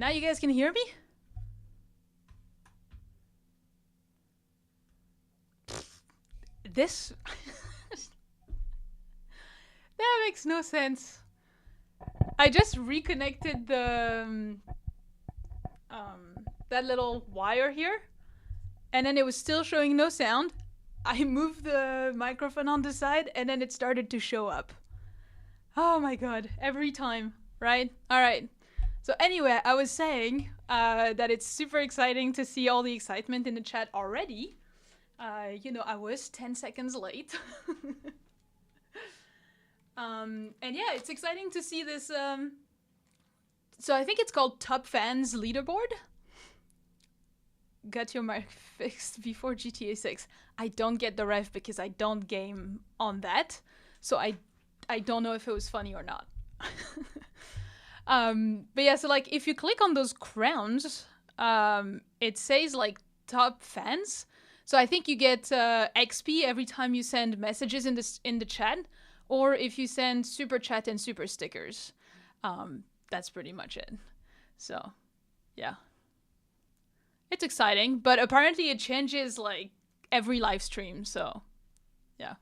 Now you guys can hear me? This... That makes no sense. I just reconnected the... that little wire here. And then it was still showing no sound. I moved the microphone on the side and then it started to show up. Oh my god, every time, right? Alright. So anyway, I was saying that it's super exciting to see all the excitement in the chat already. You know, I was 10 seconds late. And yeah, it's exciting to see this. So I think it's called Top Fans Leaderboard. Got your mic fixed before GTA 6. I don't get the ref because I don't game on that. So I don't know if it was funny or not. But yeah, so like if you click on those crowns, it says like top fans. So I think you get XP every time you send messages in the chat, or if you send super chat and super stickers. That's pretty much it. So yeah, it's exciting, but apparently it changes like every live stream. So yeah.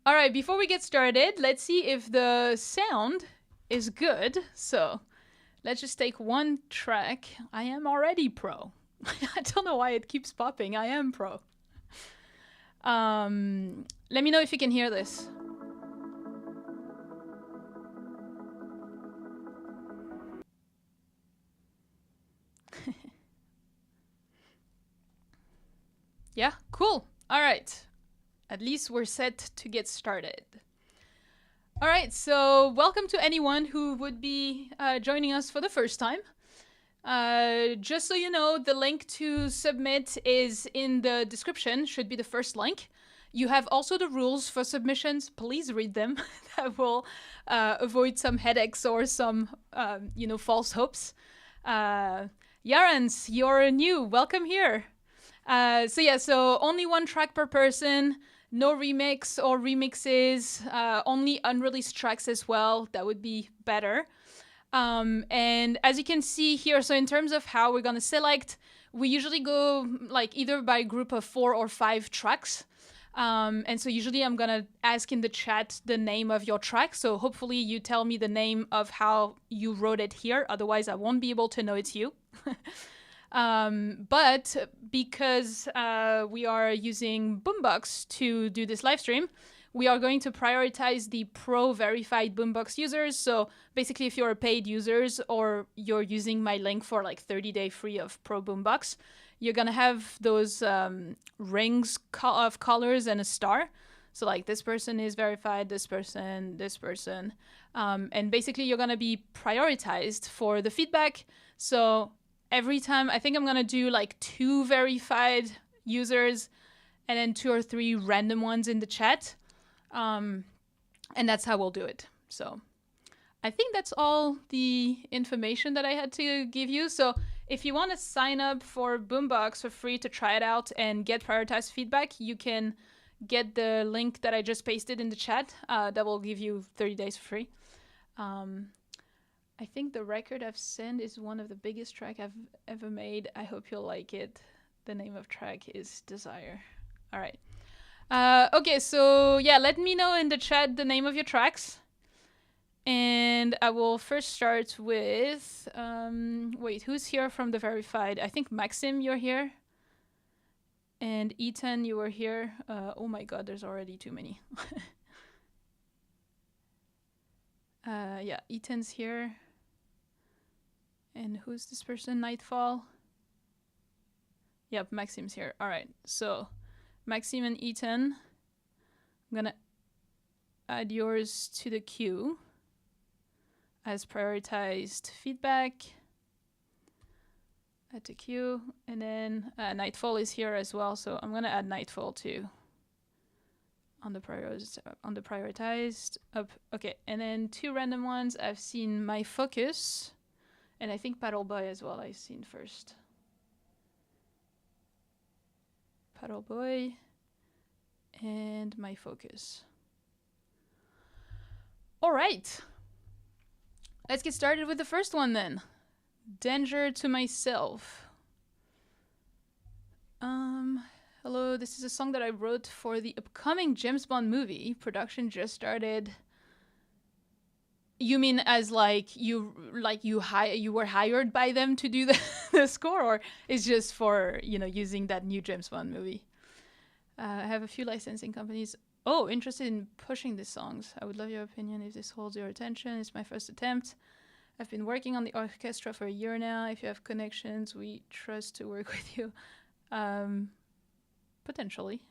All right, before we get started, let's see if the sound is good. So let's just take one track. I am already pro. I don't know why it keeps popping. I am pro. Let me know if you can hear this. Yeah, cool. All right. At least we're set to get started. All right, so welcome to anyone who would be joining us for the first time. Just so you know, the link to submit is in the description, should be the first link. You have also the rules for submissions. Please read them. That will avoid some headaches or some, you know, false hopes. Yarans, you're new. Welcome here. So yeah, so only one track per person. No remix or remixes, only unreleased tracks as well. That would be better. And as you can see here, so in terms of how we're gonna select, we usually go like either by group of 4 or 5 tracks. And so usually I'm gonna ask in the chat the name of your track. So hopefully you tell me the name of how you wrote it here. Otherwise I won't be able to know it's you. But because we are using Boombox to do this live stream, we are going to prioritize the pro verified Boombox users. So basically if you're a paid users or you're using my link for like 30-day free of pro Boombox, you're gonna have those rings of colors and a star. So like this person is verified, this person, this person. And basically you're gonna be prioritized for the feedback. So every time, I think I'm gonna do like 2 verified users and then 2 or 3 random ones in the chat. And that's how we'll do it. So I think that's all the information that I had to give you. So if you want to sign up for Boombox for free to try it out and get prioritized feedback, you can get the link that I just pasted in the chat. That will give you 30 days for free. I think the record I've sent is one of the biggest track I've ever made. I hope you'll like it. The name of track is Desire. All right. Okay, so yeah, let me know in the chat the name of your tracks. And I will first start with, wait, who's here from the verified? I think Maxim, you're here. And Ethan, you were here. Oh my god, there's already too many. Yeah, Ethan's here. And who's this person? Nightfall. Yep, Maxim's here. All right, so Maxim and Ethan, I'm gonna add yours to the queue as prioritized feedback. Add to queue, and then Nightfall is here as well, so I'm gonna add Nightfall too on the prioritized up. Okay, and then 2 random ones. I've seen My Focus. And I think Paddle Boy as well I've seen first. Paddle Boy and My Focus. All right. Let's get started with the first one then. Danger to myself. Hello, this is a song that I wrote for the upcoming James Bond movie. Production just started. You mean as like you were hired by them to do the score, or it's just for, you know, using that new James Bond movie? I have a few licensing companies. Oh, interested in pushing these songs. I would love your opinion if this holds your attention. It's my first attempt. I've been working on the orchestra for a year now. If you have connections, we trust to work with you. Potentially.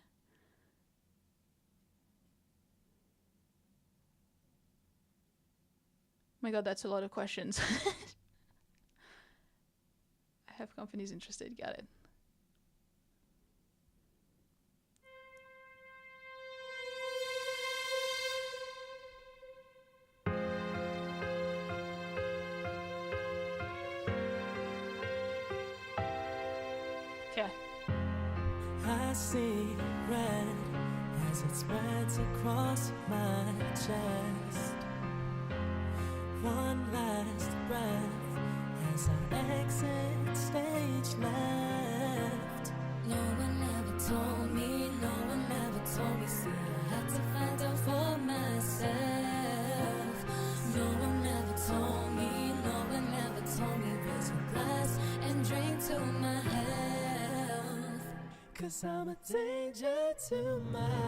My God, that's a lot of questions. I have companies interested. Got it. Okay. I see red as it spreads across my chest. One last breath as I exit stage left. No one ever told me, no one ever told me. See, I had to find out for myself. No one ever told me, no one ever told me. Raise your glass and drink to my health. 'Cause I'm a danger to myself.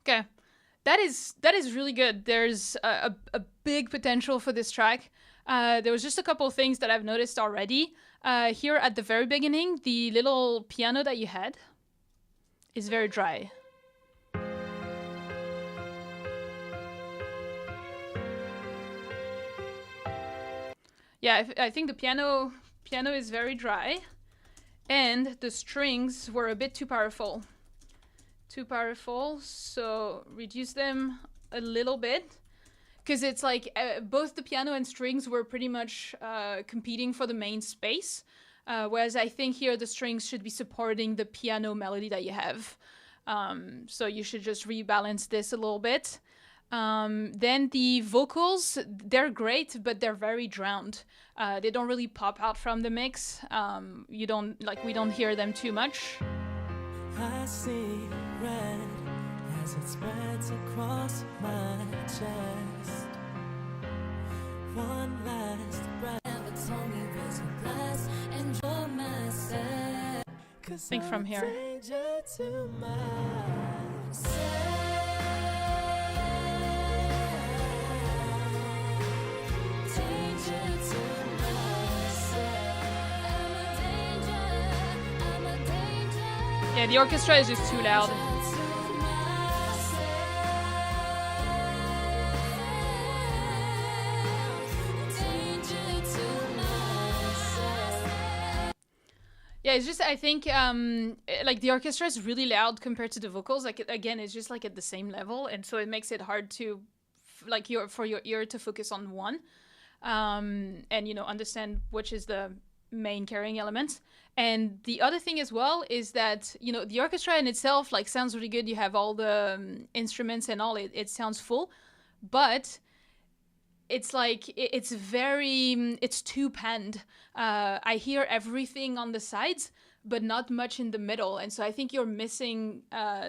Okay, that is really good. There's a big potential for this track. There was just a couple of things that I've noticed already. Here at the very beginning, the little piano that you had is very dry. Yeah, I think the piano is very dry, and the strings were a bit too powerful. So reduce them a little bit, because it's like both the piano and strings were pretty much competing for the main space, whereas I think here the strings should be supporting the piano melody that you have. So you should just rebalance this a little bit. Then the vocals, they're great, but they're very drowned. They don't really pop out from the mix. We don't hear them too much. I see red as it spreads across my chest. One last breath. Never told me raise a glass and draw myself. 'Cause Think from here. Danger to myself. Danger to myself. I'm a danger. Yeah, the orchestra is just too loud. Yeah, it's just, I think, like the orchestra is really loud compared to the vocals. Like, again, it's just like at the same level. And so it makes it hard to, for your ear to focus on one. And, you know, understand which is the main carrying element. And the other thing as well is that, you know, the orchestra in itself, like, sounds really good. You have all the instruments and all, it sounds full. But it's like, it's too panned. I hear everything on the sides, but not much in the middle. And so I think you're missing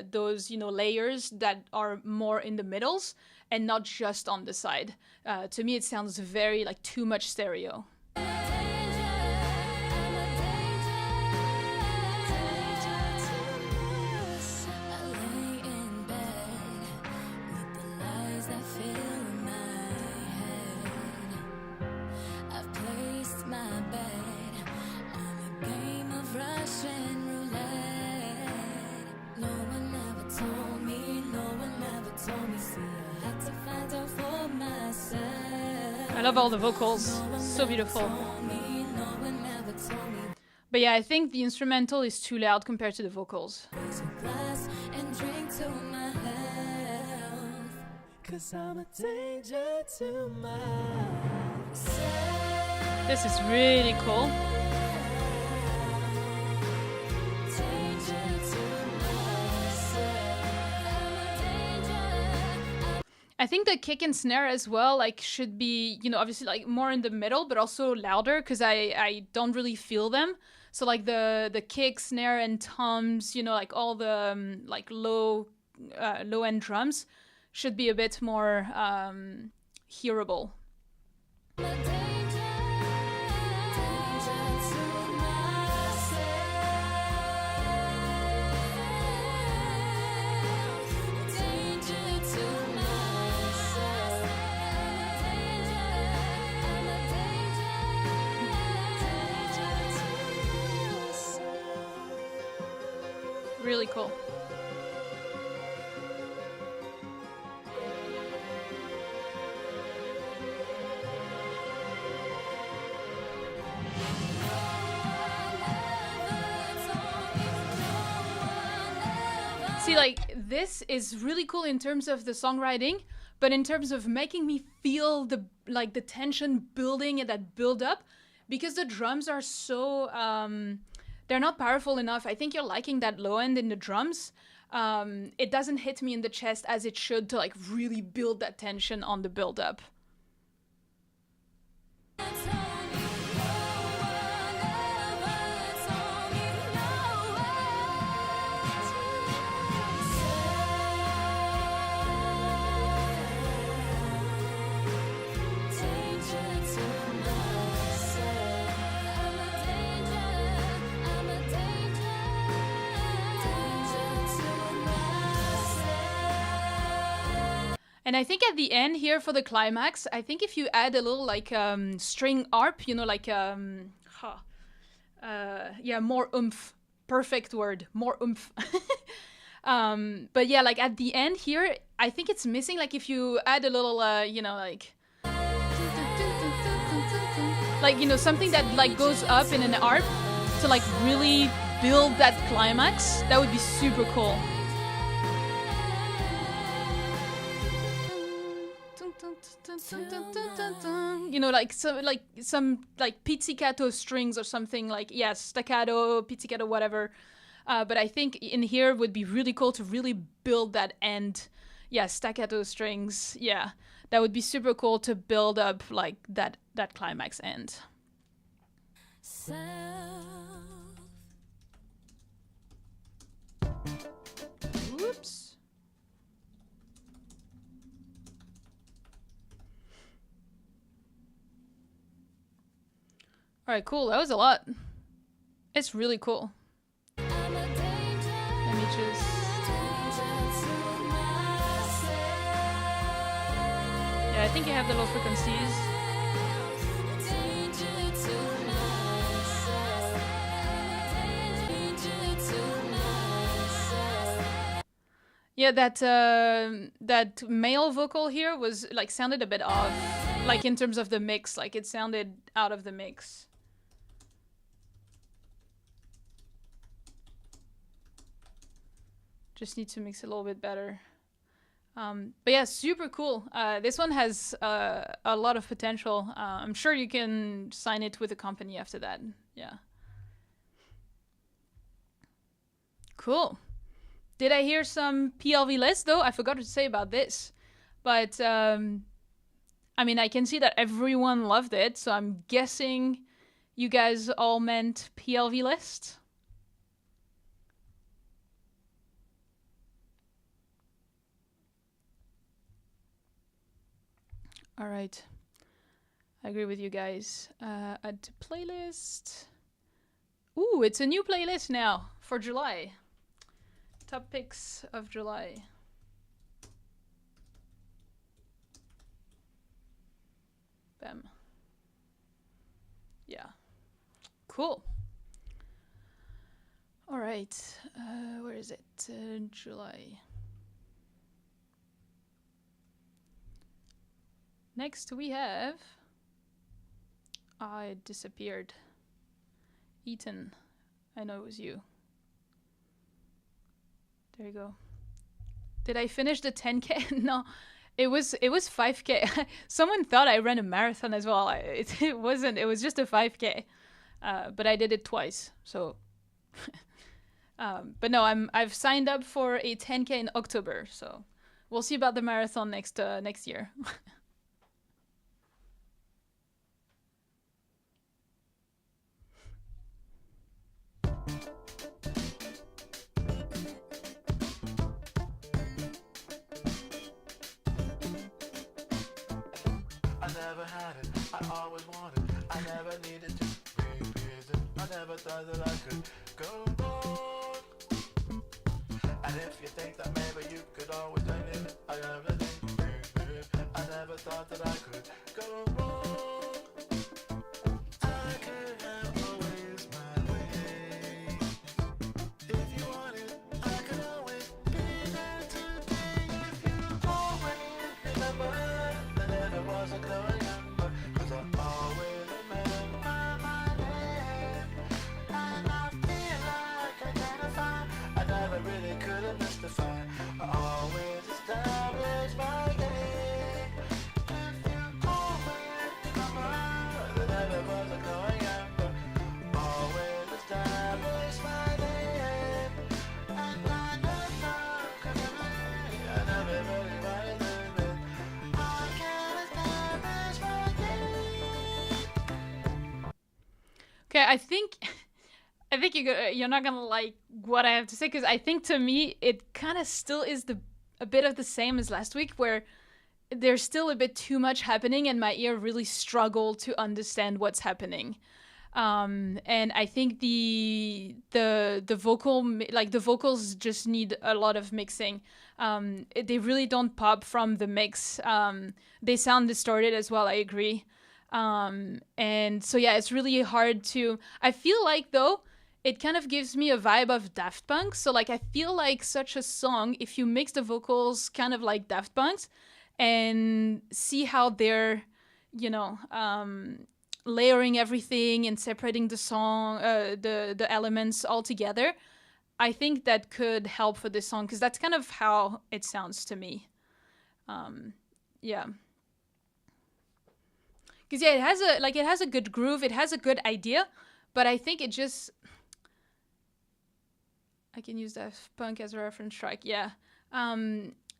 those, you know, layers that are more in the middles and not just on the side. To me, it sounds very, like, too much stereo. I love all the vocals, so beautiful. But yeah, I think the instrumental is too loud compared to the vocals. This is really cool. I think the kick and snare as well, like, should be, you know, obviously like more in the middle, but also louder, because I don't really feel them. So like the kick, snare, and toms, you know, like all the like low end drums should be a bit more hearable. Really cool. See, like, this is really cool in terms of the songwriting, but in terms of making me feel the tension building and that build up, because the drums are so they're not powerful enough. I think you're liking that low end in the drums. It doesn't hit me in the chest as it should to like really build that tension on the build up. And I think at the end here for the climax, I think if you add a little like string arp, you know, like yeah, more oomph. Perfect word, more oomph. But yeah, like at the end here, I think it's missing. Like if you add a little, you know, like you know, something that like goes up in an arp to like really build that climax, that would be super cool. You know, like some pizzicato strings or something, like, yes, staccato, pizzicato, whatever. But I think in here would be really cool to really build that end. Yeah, staccato strings. Yeah, that would be super cool to build up like that climax end. Whoops. All right, cool. That was a lot. It's really cool. Let me just... Yeah, I think you have the low frequencies. Yeah, that male vocal here was like sounded a bit off, like in terms of the mix, like it sounded out of the mix. Just need to mix it a little bit better. But yeah, super cool. This one has a lot of potential. I'm sure you can sign it with a company after that. Yeah. Cool. Did I hear some PLV list though? I forgot to say about this. But, I mean, I can see that everyone loved it, so I'm guessing you guys all meant PLV list. All right. I agree with you guys. Add to playlist. Ooh, it's a new playlist now for July. Top picks of July. Bam. Yeah. Cool. All right. Where is it? July. Next we have... it disappeared. Ethan. I know it was you. There you go. Did I finish the 10K? No, it was 5K. Someone thought I ran a marathon as well. It wasn't. It was just a 5K. But I did it twice. So, but no, I've signed up for a 10K in October. So we'll see about the marathon next year. I never had it, I always wanted, I never needed to revisit. I never thought that I could go on. And if you think that maybe you could always turn it, I never did. I never thought that I could go wrong. I could have always my way. If you want it, I could always be there today. If you always remember that never was a growing up, 'cause I always remember my name. And I feel like I identify, I never really could have mystified. I always established my game. If you always remember that never was a growing up, always established my name. And I never could have believed, I never really wanted to live. I can establish my game. Okay, I think you're not gonna like what I have to say, because I think to me it kind of still is a bit of the same as last week, where there's still a bit too much happening and my ear really struggled to understand what's happening. And I think the vocals just need a lot of mixing. They really don't pop from the mix. They sound distorted as well, I agree. And so yeah, it's really hard to, I feel like though, it kind of gives me a vibe of Daft Punk. So like, I feel like such a song, if you mix the vocals kind of like Daft Punk's and see how they're, you know, layering everything and separating the song, the elements all together, I think that could help for this song, because that's kind of how it sounds to me. Yeah. Because yeah, it has a good groove, it has a good idea, but I think it just, I can use Daft Punk as a reference track. Yeah.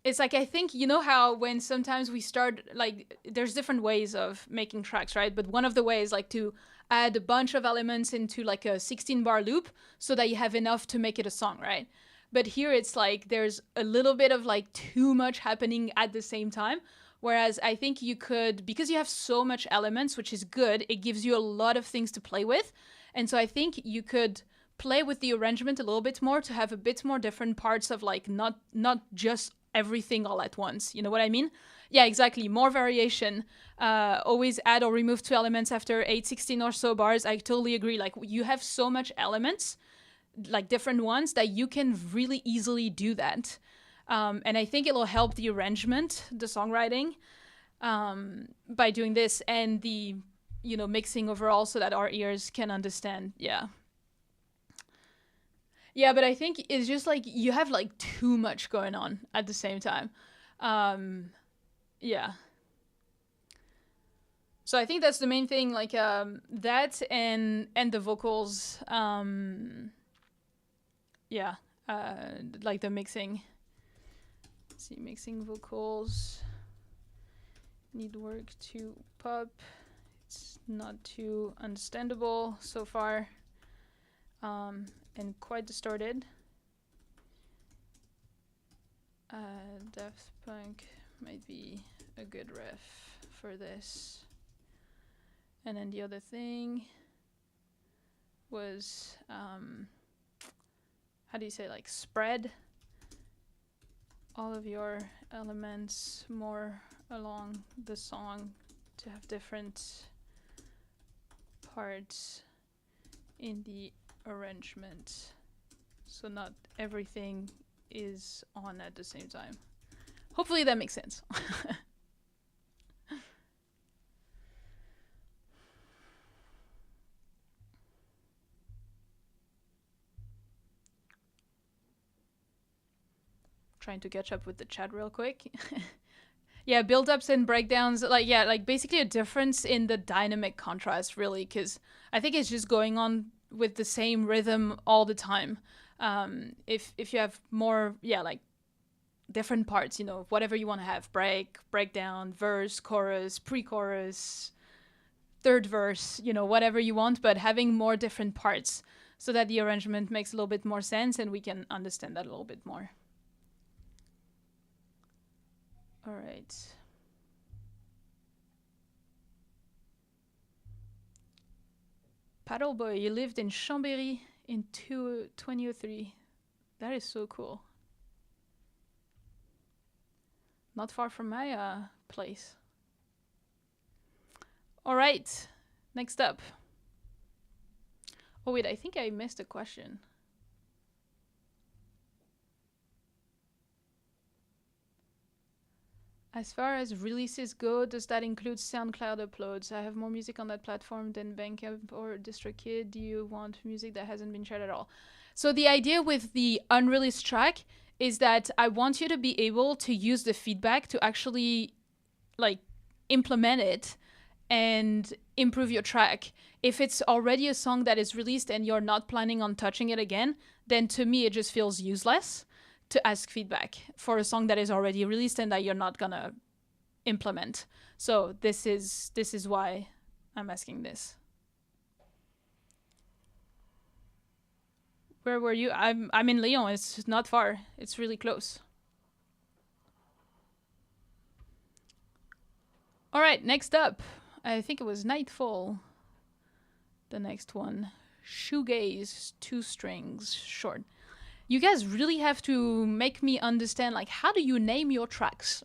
It's like, I think, you know how when sometimes we start, like, there's different ways of making tracks, right? But one of the ways, like, to add a bunch of elements into like a 16-bar loop so that you have enough to make it a song, right? But here it's like there's a little bit of like too much happening at the same time. Whereas I think you could, because you have so much elements, which is good, it gives you a lot of things to play with. And so I think you could play with the arrangement a little bit more to have a bit more different parts of like not just everything all at once. You know what I mean? Yeah, exactly. More variation. Always add or remove 2 elements after 8, 16 or so bars. I totally agree. Like, you have so much elements, like different ones, that you can really easily do that. And I think it'll help the arrangement, the songwriting, by doing this, and the, you know, mixing overall so that our ears can understand. Yeah. Yeah, but I think it's just like you have like too much going on at the same time. Yeah. So I think that's the main thing, like that and the vocals. Yeah, like the mixing. Let's see, mixing vocals need work to pop. It's not too understandable so far. And quite distorted. Daft Punk might be a good ref for this. And then the other thing was, how do you say, like, spread all of your elements more along the song to have different parts in the arrangement, so not everything is on at the same time. Hopefully that makes sense. Trying to catch up with the chat real quick. Yeah, build-ups and breakdowns, like, yeah, like basically a difference in the dynamic contrast, really, because I think it's just going on with the same rhythm all the time. If you have more, yeah, like different parts, you know, whatever you want to have, breakdown, verse, chorus, pre-chorus, third verse, you know, whatever you want, but having more different parts so that the arrangement makes a little bit more sense and we can understand that a little bit more. All right. Paddle Boy, you lived in Chambéry in 2003. That is so cool. Not far from my place. All right, next up. Oh wait, I think I missed a question. As far as releases go, does that include SoundCloud uploads? I have more music on that platform than Bandcamp or DistroKid. Do you want music that hasn't been shared at all? So the idea with the unreleased track is that I want you to be able to use the feedback to actually like implement it and improve your track. If it's already a song that is released and you're not planning on touching it again, then to me it just feels useless to ask feedback for a song that is already released and that you're not gonna implement. So this is why I'm asking this. Where were you? I'm in Lyon. It's not far. It's really close. All right, next up. I think it was Nightfall. The next one. Shoegaze, 2 strings, short. You guys really have to make me understand, like, how do you name your tracks?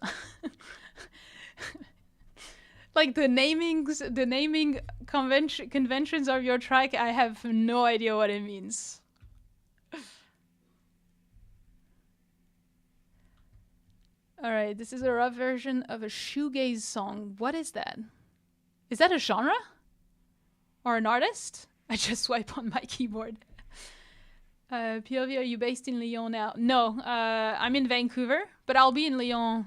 Like the naming conventions of your track, I have no idea what it means. All right, this is a rough version of a shoegaze song. What is that? Is that a genre? Or an artist? I just swipe on my keyboard. POV, are you based in Lyon now? No, I'm in Vancouver, but I'll be in Lyon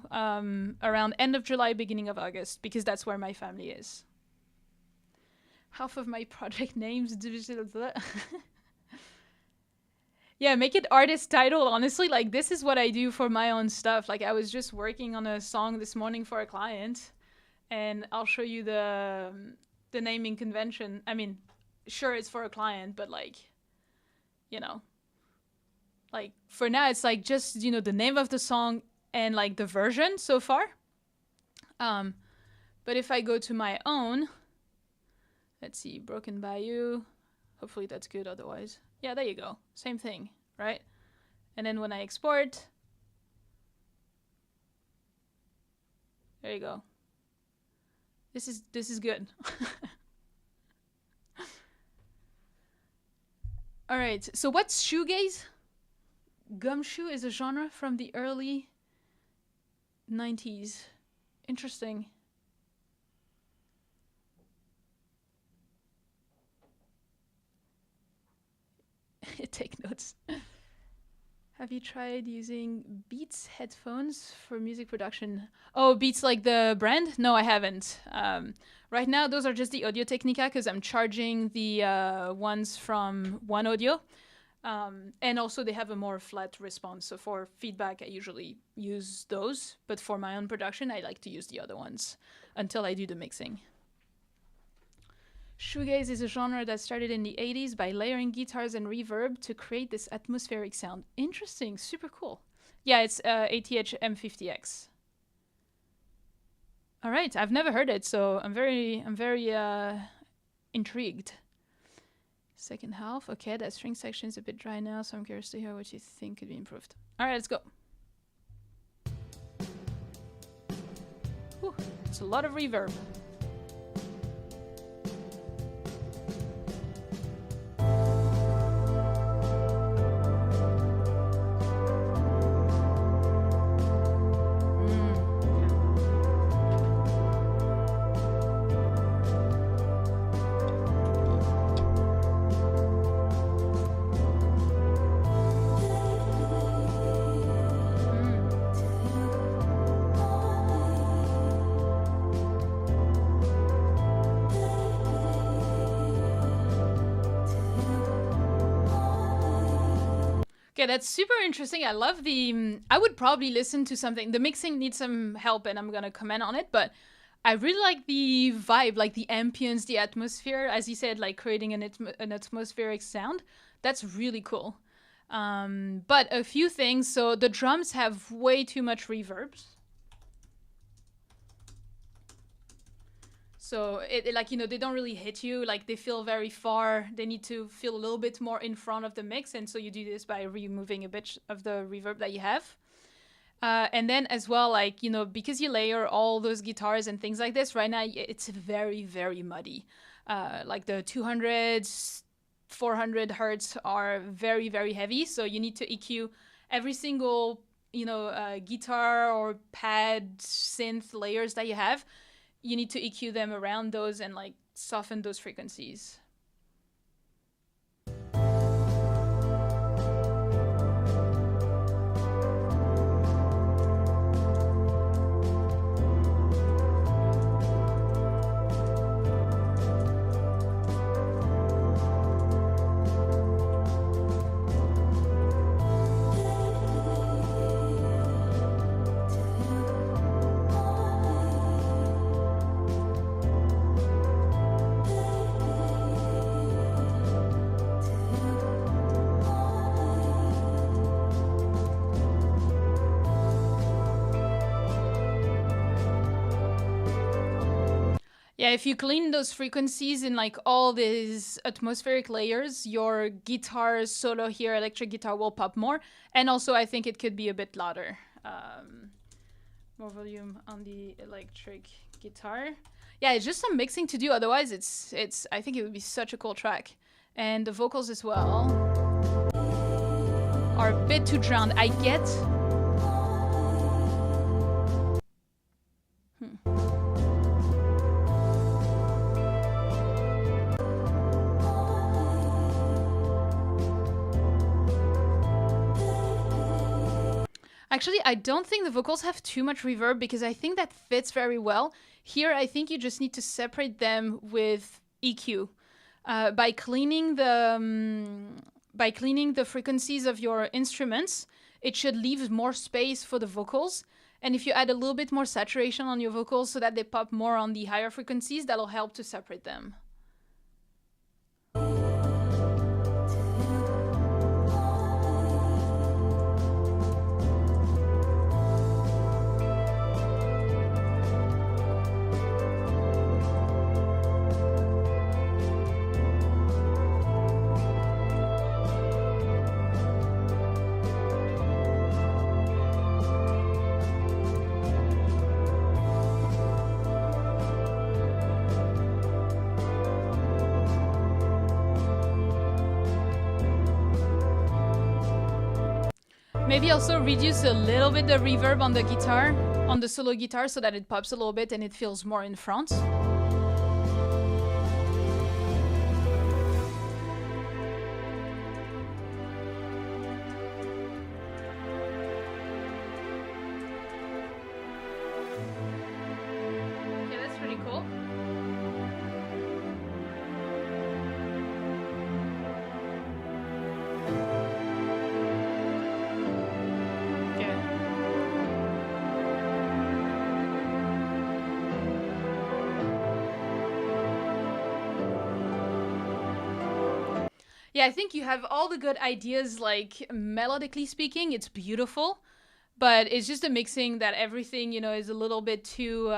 around end of July, beginning of August, because that's where my family is. Half of my project names. Yeah, make it artist title. Honestly, like this is what I do for my own stuff. Like I was just working on a song this morning for a client, and I'll show you the naming convention. I mean, sure, it's for a client, but like, you know. Like, for now, it's like just, you know, the name of the song and like the version so far. But if I go to my own, let's see, Broken Bayou. Hopefully that's good otherwise. Yeah, there you go. Same thing, right? And then when I export, there you go. This is good. All right, so what's shoegaze? Gumshoe is a genre from the early 90s. Interesting. Take notes. Have you tried using Beats headphones for music production? Oh, Beats like the brand? No, I haven't. Right now, those are just the Audio Technica because I'm charging the ones from One Audio. And also they have a more flat response. So for feedback, I usually use those. But for my own production, I like to use the other ones until I do the mixing. Shoegaze is a genre that started in the 80s by layering guitars and reverb to create this atmospheric sound. Interesting, super cool. Yeah, it's ATH M50X. All right, I've never heard it, so I'm very intrigued. Second half, okay, that string section is a bit dry now, so I'm curious to hear what you think could be improved. All right, let's go. Whew, it's a lot of reverb. Okay, that's super interesting. I love the. I would probably listen to something. The mixing needs some help, and I'm gonna comment on it. But I really like the vibe, like the ambience, the atmosphere. As you said, like creating an atmospheric sound. That's really cool. But a few things. So the drums have way too much reverbs. So it like, you know, they don't really hit you. Like they feel very far. They need to feel a little bit more in front of the mix, and so you do this by removing a bit of the reverb that you have. And then as well, like, you know, because you layer all those guitars and things like this, right now it's very, very muddy. Like the 200s, 400 hertz are very, very heavy. So you need to EQ every single, you know, guitar or pad synth layers that you have. You need to EQ them around those and like soften those frequencies. Yeah, if you clean those frequencies in like all these atmospheric layers, your guitar solo here, electric guitar, will pop more. And also I think it could be a bit louder. More volume on the electric guitar. Yeah, it's just some mixing to do. Otherwise, it's. I think it would be such a cool track. And the vocals as well are a bit too drowned. I get. Actually, I don't think the vocals have too much reverb because I think that fits very well. Here, I think you just need to separate them with EQ. By cleaning the frequencies of your instruments, it should leave more space for the vocals. And if you add a little bit more saturation on your vocals so that they pop more on the higher frequencies, that'll help to separate them. Maybe also reduce a little bit the reverb on the guitar, on the solo guitar, so that it pops a little bit and it feels more in front. Okay, that's pretty cool. Yeah, I think you have all the good ideas, like melodically speaking, it's beautiful, but it's just a mixing that everything, you know, is a little bit too,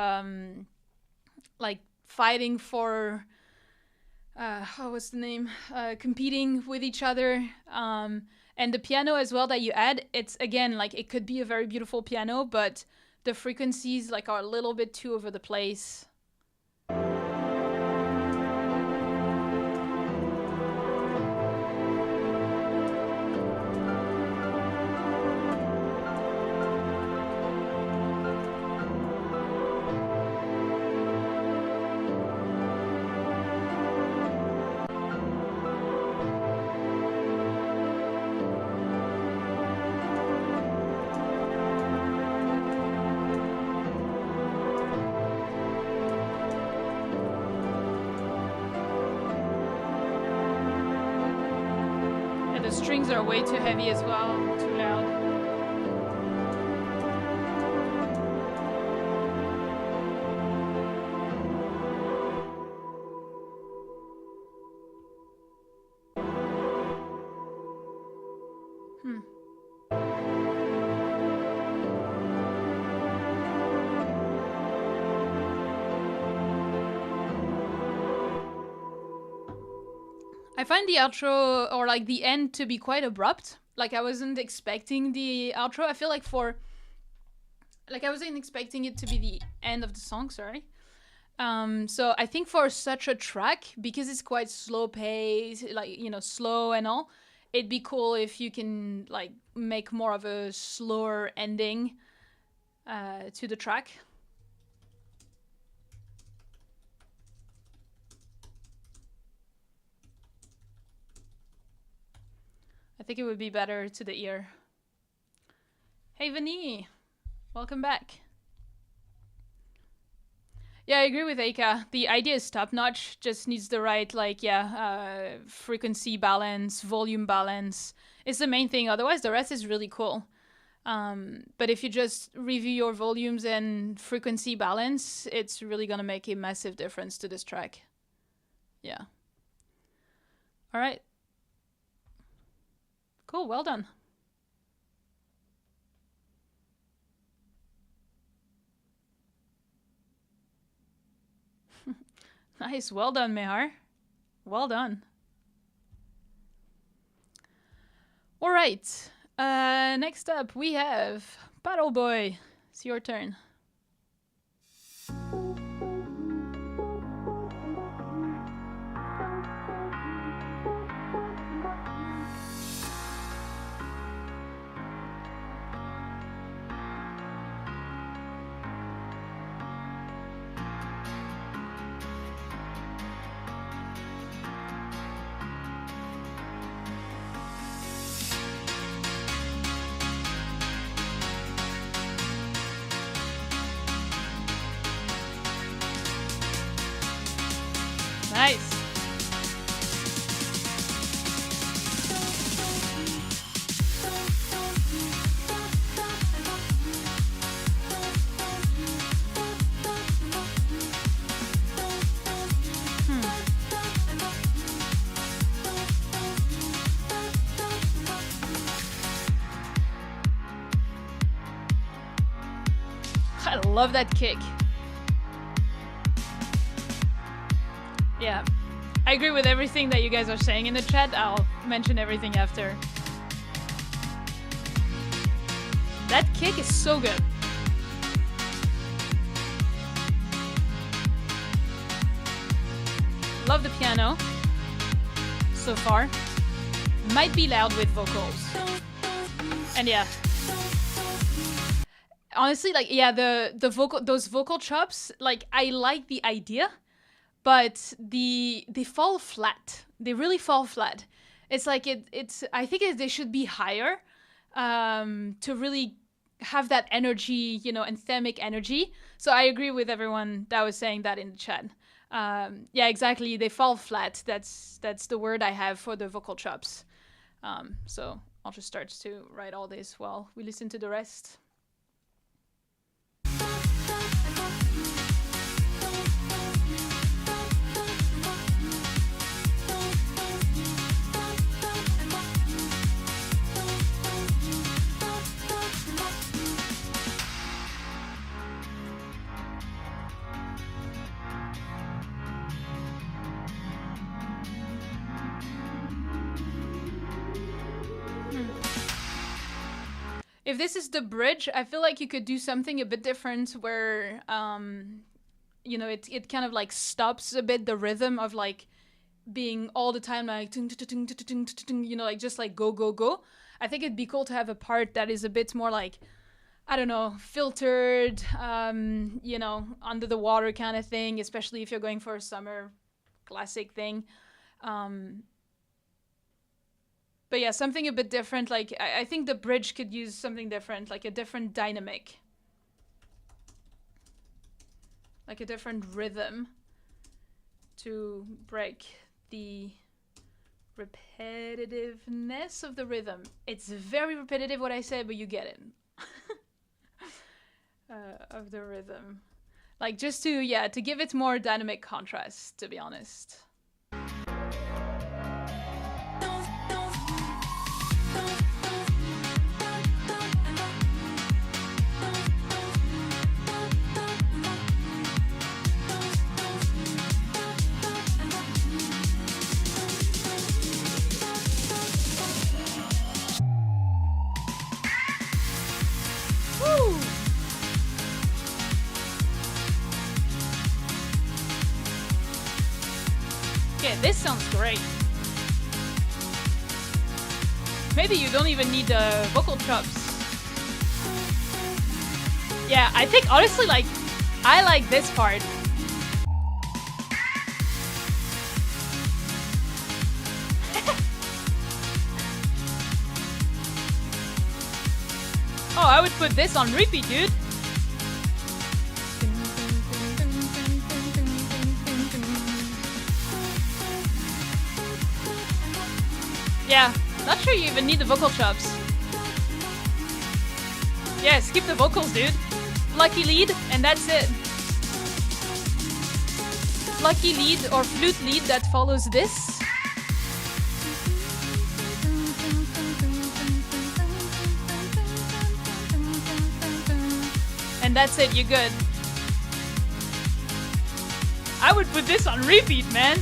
like fighting for, what's the name? Competing with each other. And the piano as well that you add, it's again, like it could be a very beautiful piano, but the frequencies like are a little bit too over the place. strings are way too heavy as well, too loud. I find the outro, or like the end, to be quite abrupt. Like I wasn't expecting the outro. I feel like I wasn't expecting it to be the end of the song, sorry. So I think for such a track, because it's quite slow pace, like, you know, slow and all, it'd be cool if you can like make more of a slower ending to the track. I think it would be better to the ear. Hey Vani, welcome back. Yeah, I agree with Eika. The idea is top-notch, just needs the right, like, frequency balance, volume balance. It's the main thing, otherwise the rest is really cool. But if you just review your volumes and frequency balance, it's really gonna make a massive difference to this track. Yeah. All right. Cool, well done. Nice, well done, Mehar. Well done. All right. Next up, we have Battle Boy. It's your turn. Nice. I love that kick. Yeah, I agree with everything that you guys are saying in the chat. I'll mention everything after. That kick is so good. Love the piano so far. Might be loud with vocals. And yeah. Honestly, like, yeah, those vocal chops, like, I like the idea, but they fall flat. They really fall flat. It's like I think they should be higher to really have that energy, you know, anthemic energy. So I agree with everyone that was saying that in the chat. Yeah, exactly. They fall flat. That's the word I have for the vocal chops. So I'll just start to write all this while we listen to the rest. If this is the bridge, I feel like you could do something a bit different where, you know, it kind of like stops a bit the rhythm of like being all the time like, you know, like just like go, go, go. I think it'd be cool to have a part that is a bit more like, I don't know, filtered, you know, under the water kind of thing, especially if you're going for a summer classic thing. But yeah, something a bit different. Like, I think the bridge could use something different, like a different dynamic. Like a different rhythm to break the repetitiveness of the rhythm. It's very repetitive what I said, but you get it. Of the rhythm. Like just to give it more dynamic contrast, to be honest. Okay, this sounds great. Maybe you don't even need the vocal chops. Yeah, I think honestly, like, I like this part. Oh, I would put this on repeat, dude. Yeah, not sure you even need the vocal chops. Yeah, skip the vocals, dude. Lucky lead, and that's it. Lucky lead or flute lead that follows this. And that's it, you're good. I would put this on repeat, man.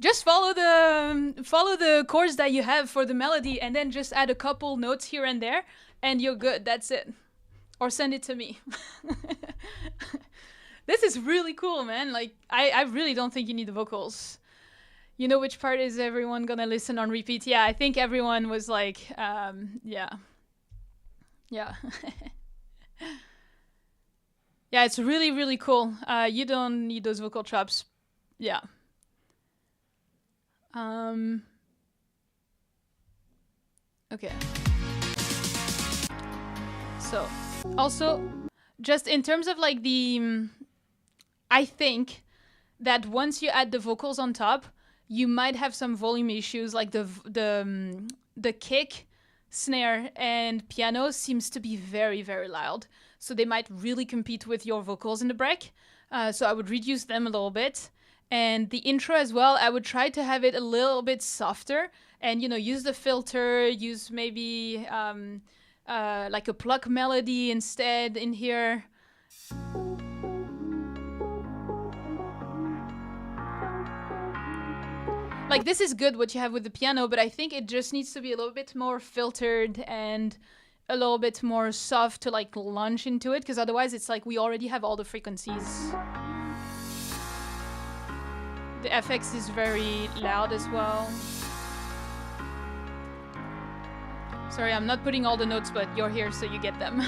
Just follow the chords that you have for the melody and then just add a couple notes here and there and you're good. That's it. Or send it to me. This is really cool, man. Like, I really don't think you need the vocals. You know which part is everyone gonna listen on repeat? Yeah, I think everyone was like, yeah. Yeah. Yeah, it's really, really cool. You don't need those vocal chops. Yeah. Okay. So, also, just in terms of like the, I think that once you add the vocals on top, you might have some volume issues, like the kick, snare, and piano seems to be very, very loud. So they might really compete with your vocals in the break. So I would reduce them a little bit. And the intro as well, I would try to have it a little bit softer and, you know, use the filter, use maybe like a pluck melody instead in here. Like, this is good what you have with the piano, but I think it just needs to be a little bit more filtered and a little bit more soft to like launch into it, because otherwise it's like we already have all the frequencies. The FX is very loud as well. Sorry, I'm not putting all the notes, but you're here so you get them.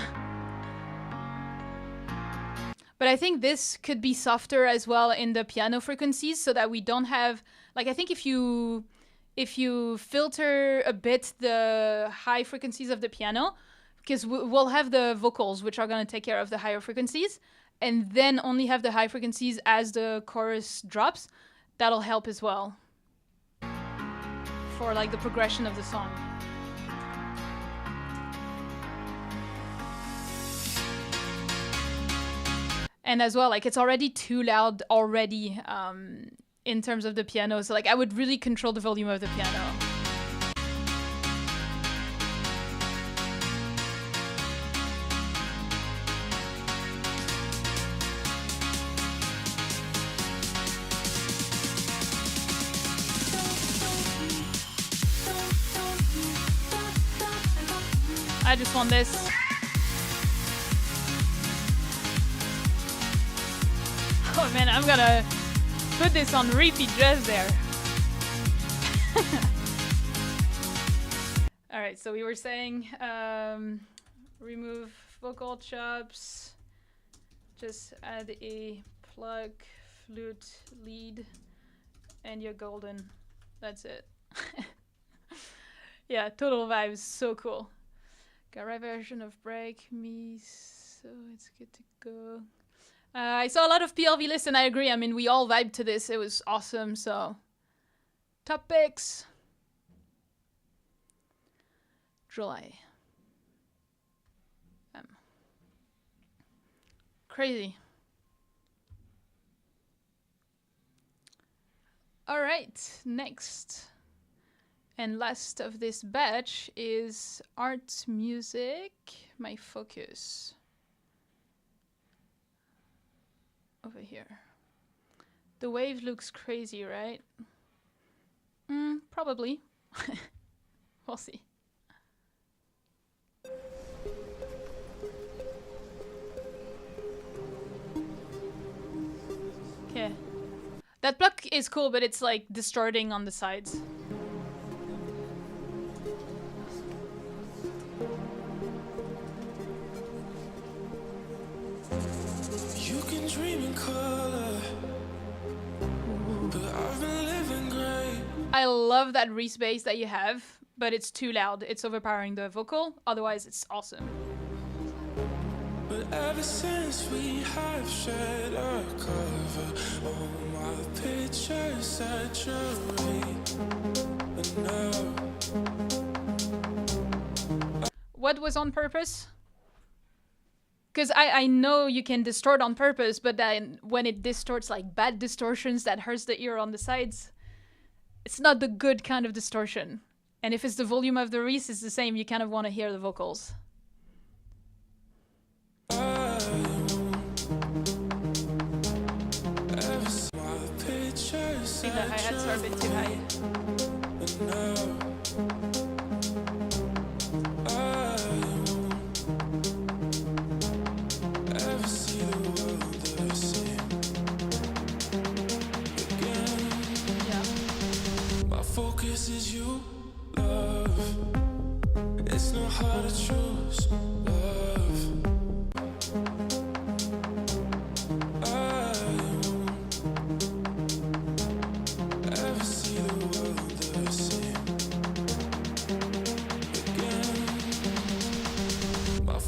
But I think this could be softer as well in the piano frequencies so that we don't have, like, I think if you filter a bit the high frequencies of the piano, because we'll have the vocals, which are going to take care of the higher frequencies, and then only have the high frequencies as the chorus drops, that'll help as well for like the progression of the song. And as well, like, it's already too loud already in terms of the piano. So like I would really control the volume of the piano. I just want this. Oh man, I'm gonna put this on repeat just there. Alright, so we were saying remove vocal chops, just add a plug, flute, lead, and you're golden. That's it. Yeah, total vibes, so cool. Garage version of break, me so it's good to go. I saw a lot of PLV lists, and I agree. I mean, we all vibed to this. It was awesome. So, top picks. July. Crazy. All right, next and last of this batch is art music. My focus over here. The wave looks crazy, right? Probably. We'll see. Okay. That block is cool, but it's like distorting on the sides. You can dream in color, but I've been living gray. I love that Reese bass that you have, but it's too loud. It's overpowering the vocal. Otherwise, it's awesome. But ever since we have shared our cover, all my pictures saturate. And now What was on purpose? Because I know you can distort on purpose, but then when it distorts like bad distortions that hurts the ear on the sides, it's not the good kind of distortion. And if it's the volume of the Reese is the same, you kind of want to hear the vocals. I think the hi-hats are a bit too high. my focus is you, love. It's not hard to choose, love.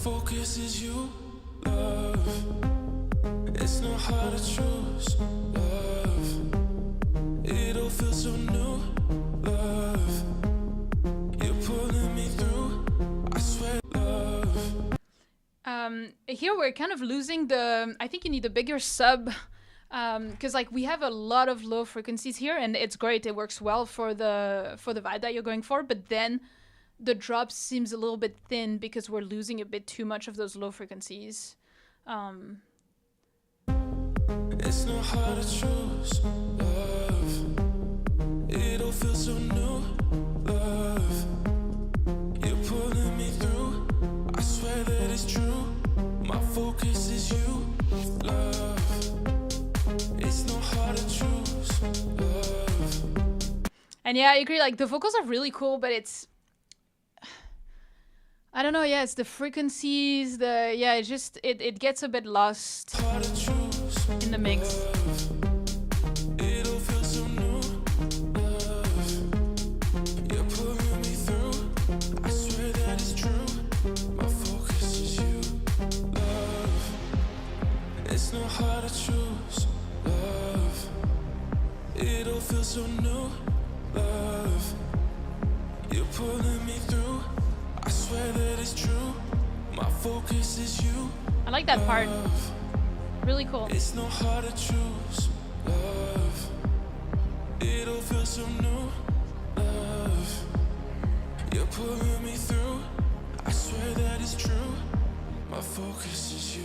Focus is you, love. It's not hard to choose, love. It all feels so new, love. You're pulling me through, I swear, love. Here we're kind of losing the... I think you need a bigger sub. Because like we have a lot of low frequencies here, and it's great. It works well for the vibe that you're going for, but then the drop seems a little bit thin because we're losing a bit too much of those low frequencies. It's not hard to choose, love. It all feels so new, love. You're pulling me through, I swear that it's true. My focus is you, love. It's not hard to choose, love. And yeah, I agree, like the vocals are really cool, but it's... I don't know, yeah, it's the frequencies, it just, it gets a bit lost in the mix. It's not hard to choose, love. It all feels so new, love. You're pulling me through, I swear that it's true. My focus is you. I like that part. Really cool. It's not hard to choose, love. It all feels so new, love. You're pulling me through, I swear that it's true. My focus is you.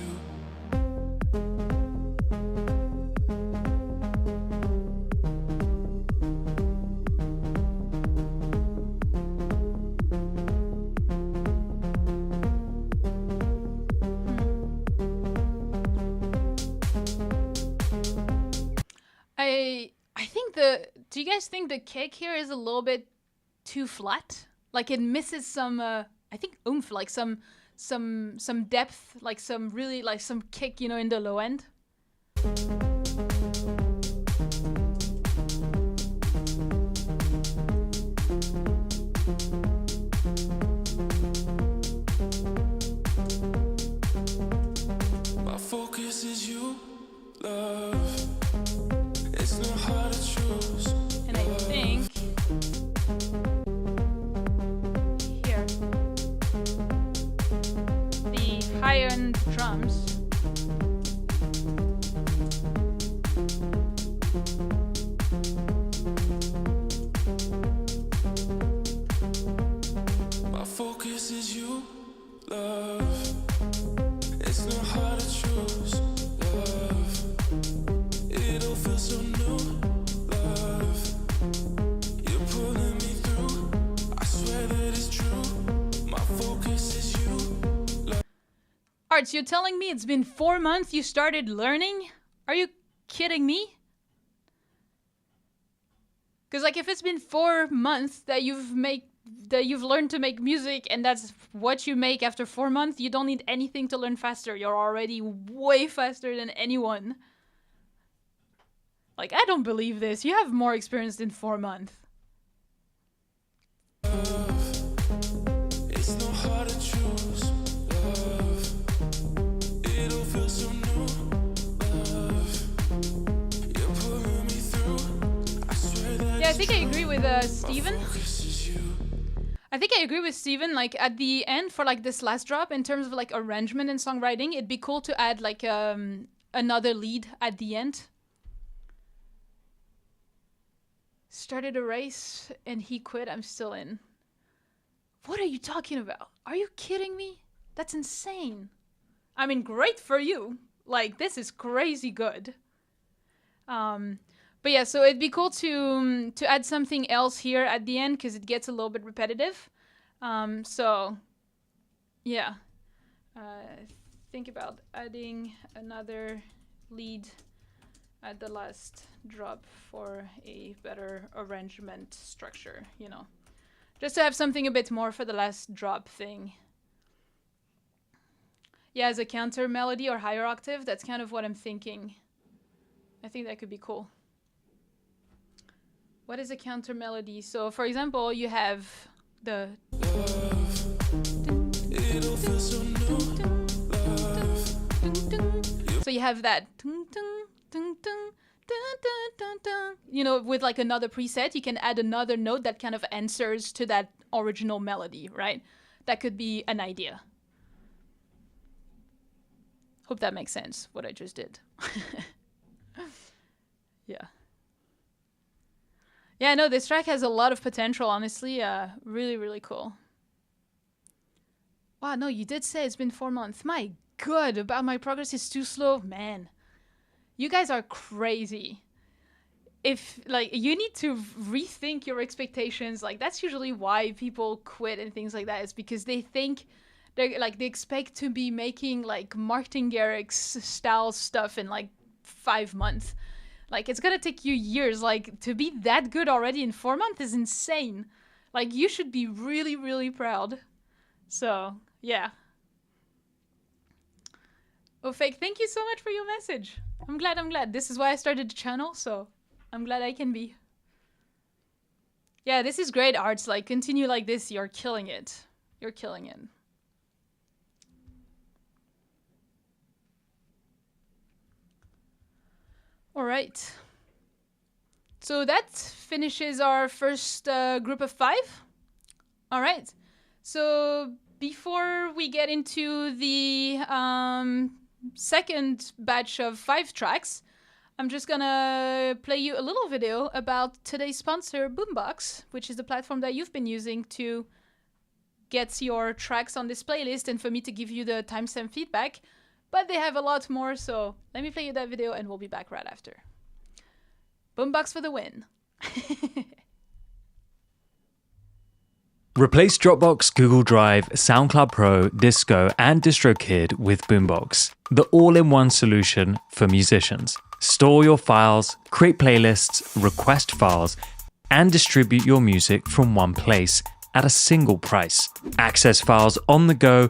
I think do you guys think the kick here is a little bit too flat? Like it misses some I think oomph, like some depth, like some really like some kick, you know, in the low end. high-end drums. My focus is you, love. It's not hard to choose, love. It all feels so new, love. You're pulling me through. I swear that it's true. My focus is you, love. Arts, you're telling me it's been 4 months you started learning? Are you kidding me? Because like if it's been 4 months that you've learned to make music and that's what you make after 4 months, you don't need anything to learn faster. You're already way faster than anyone. Like, I don't believe this. You have more experience than 4 months. It's not hard to choose, love. It all feels so new, love. You're pulling me through. I swear that Yeah, I think I agree with Steven. focus is you. I think I agree with Steven, like at the end for like this last drop, in terms of like arrangement and songwriting, it'd be cool to add like another lead at the end. Started a race and he quit, I'm still in. What are you talking about? Are you kidding me? That's insane. I mean, great for you. Like, this is crazy good. But yeah, so it'd be cool to add something else here at the end because it gets a little bit repetitive. So yeah, think about adding another lead at the last drop for a better arrangement structure, you know, just to have something a bit more for the last drop thing. Yeah, as a counter melody or higher octave, that's kind of what I'm thinking. I think that could be cool. What is a counter melody? So for example, you have the so you have that, you know, with like another preset, you can add another note that kind of answers to that original melody, right? That could be an idea. Hope that makes sense, what I just did. Yeah. Yeah, no, this track has a lot of potential, honestly. Really, really cool. Wow, no, you did say it's been 4 months. My God, about my progress is too slow. Man, you guys are crazy. If, like, you need to rethink your expectations. Like, that's usually why people quit and things like that. Is because they think, they expect to be making, like, Martin Garrix style stuff in, like, 5 months. Like, it's gonna take you years. Like, to be that good already in 4 months is insane. Like, you should be really, really proud. So, yeah. Oh, Fake, thank you so much for your message. I'm glad. This is why I started the channel, so I'm glad I can be. Yeah, this is great, Arts. Like, continue like this. You're killing it. You're killing it. All right. So that finishes our first group of 5. All right. So before we get into the second batch of 5 tracks, I'm just gonna play you a little video about today's sponsor, Boombox, which is the platform that you've been using to get your tracks on this playlist and for me to give you the timestamp feedback. But they have a lot more, so let me play you that video and we'll be back right after. Boombox for the win. Replace Dropbox, Google Drive, SoundCloud Pro, Disco, and DistroKid with Boombox, the all-in-one solution for musicians. Store your files, create playlists, request files, and distribute your music from one place at a single price. Access files on the go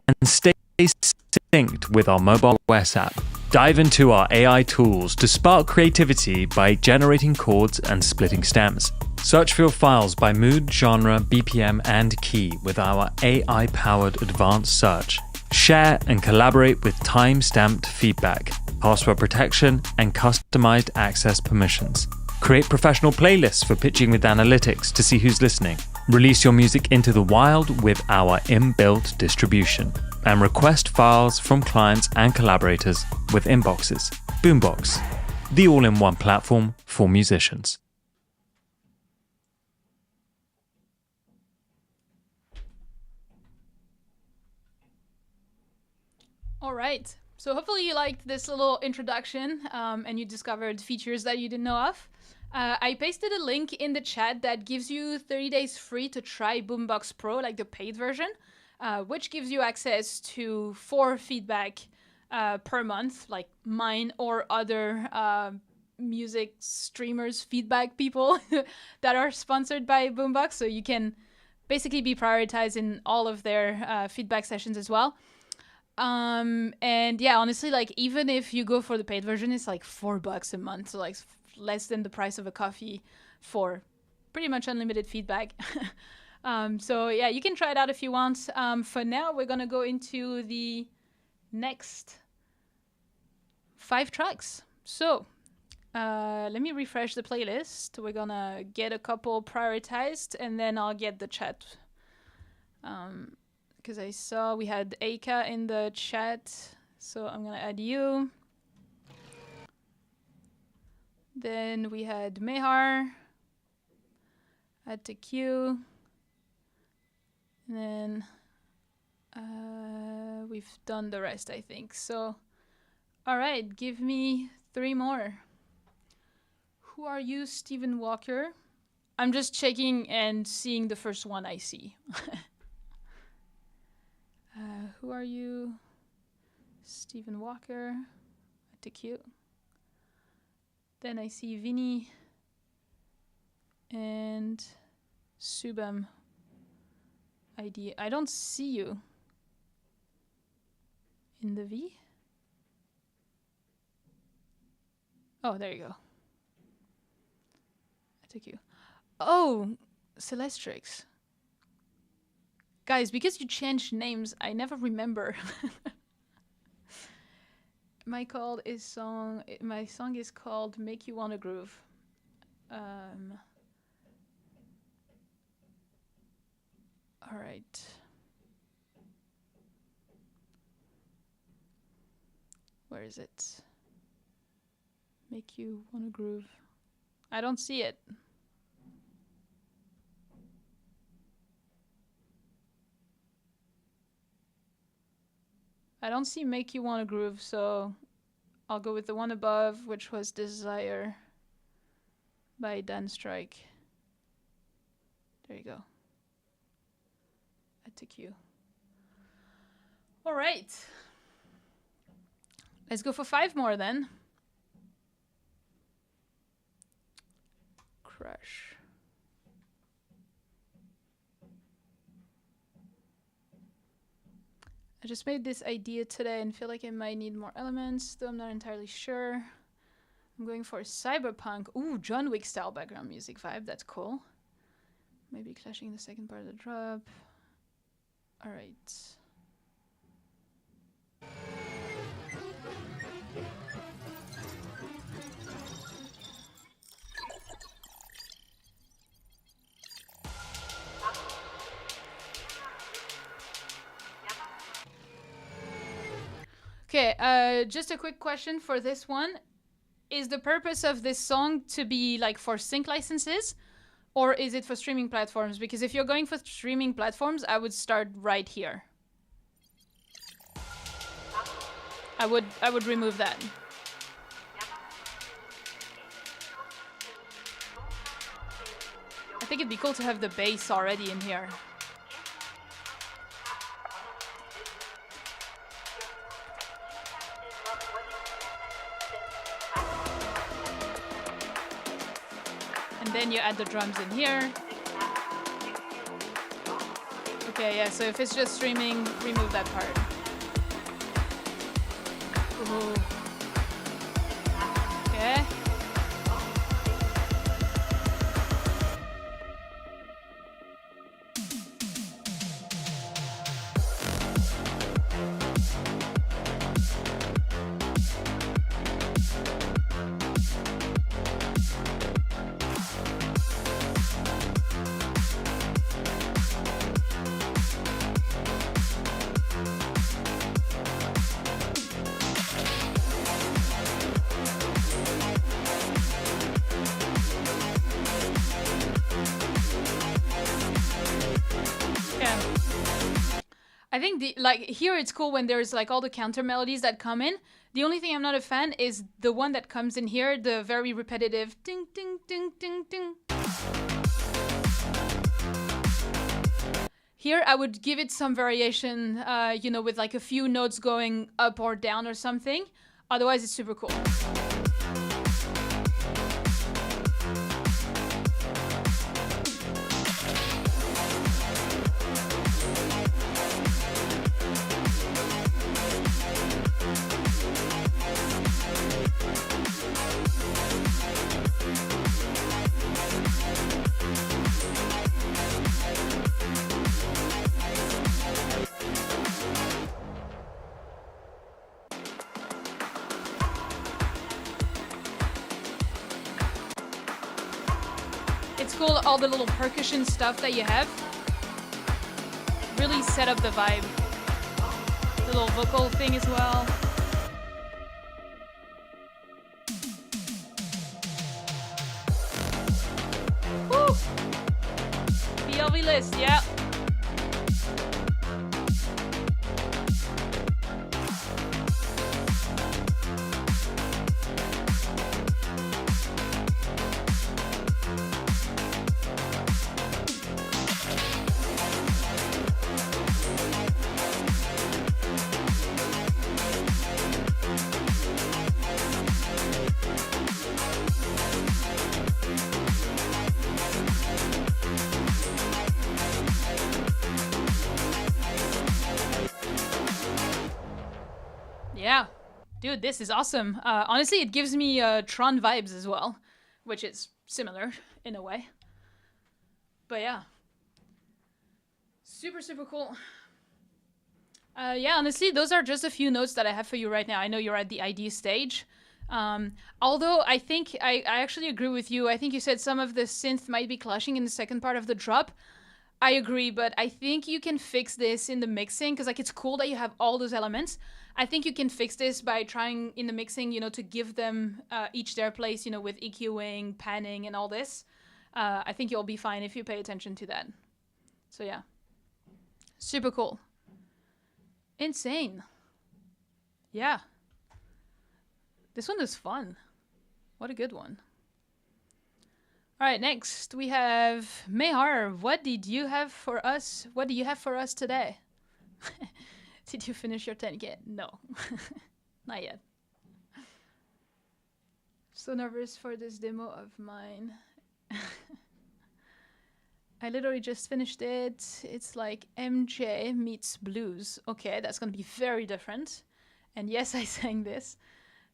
and stay synced with our mobile OS app. Dive into our AI tools to spark creativity by generating chords and splitting stems. Search for your files by mood, genre, BPM, and key with our AI-powered advanced search. Share and collaborate with time-stamped feedback, password protection, and customized access permissions. Create professional playlists for pitching with analytics to see who's listening. Release your music into the wild with our inbuilt distribution. and request files from clients and collaborators with inboxes. Boombox, the all-in-one platform for musicians. All right. So hopefully you liked this little introduction and you discovered features that you didn't know of. I pasted a link in the chat that gives you 30 days free to try Boombox Pro, like the paid version, which gives you access to 4 feedback per month, like mine or other music streamers, feedback people that are sponsored by Boombox. So you can basically be prioritized in all of their feedback sessions as well. And yeah, honestly, like even if you go for the paid version, it's like $4 a month, so like less than the price of a coffee for pretty much unlimited feedback. So yeah, you can try it out if you want. For now, we're gonna go into the next 5 tracks. So let me refresh the playlist. We're gonna get a couple prioritized, and then I'll get the chat. Because I saw we had Eika in the chat, so I'm gonna add you. Then we had Mehar, add to queue. And then we've done the rest, I think. So, all right, give me 3 more. Who are you, Stephen Walker? I'm just checking and seeing the first one I see. Who are you? Stephen Walker. To queue. Then I see Vinny and Subham ID. I don't see you in the V. Oh, there you go. I took you. Oh, Celestrix. Guys, because you changed names, I never remember. My song is called Make You Wanna Groove. All right. Where is it? Make You Wanna Groove. I don't see it. I don't see Make You Wanna Groove, so I'll go with the one above, which was Desire by Dan Strike. There you go. I took you. All right. Let's go for 5 more then. Crush. I just made this idea today and feel like I might need more elements, though I'm not entirely sure. I'm going for cyberpunk. Ooh, John Wick style background music vibe. That's cool. Maybe clashing the second part of the drop. All right. Okay, just a quick question for this one. Is the purpose of this song to be like for sync licenses, or is it for streaming platforms? Because if you're going for streaming platforms, I would start right here. I would remove that. I think it'd be cool to have the bass already in here. And then you add the drums in here. Okay, yeah, so if it's just streaming, remove that part. Ooh. Okay. I think here it's cool when there's like all the counter melodies that come in. The only thing I'm not a fan is the one that comes in here, the very repetitive ding ding ding ding ding. Here I would give it some variation, with like a few notes going up or down or something. Otherwise, it's super cool. It's cool, all the little percussion stuff that you have. Really set up the vibe. The little vocal thing as well. Woo! PLV list, yeah. Yeah, dude, this is awesome. Honestly, it gives me Tron vibes as well, which is similar in a way. But yeah, super, super cool. Yeah, honestly, those are just a few notes that I have for you right now. I know you're at the ID stage. Although I think I actually agree with you. I think you said some of the synth might be clashing in the second part of the drop. I agree, but I think you can fix this in the mixing because like it's cool that you have all those elements. I think you can fix this by trying in the mixing, to give them each their place, with EQing, panning, and all this. I think you'll be fine if you pay attention to that. So yeah, super cool. Insane. Yeah. This one is fun. What a good one. All right, next we have Mehar. What did you have for us? What do you have for us today? Did you finish your 10K? No, not yet. So nervous for this demo of mine. I literally just finished it. It's like MJ meets blues. Okay, that's gonna be very different. And yes, I sang this.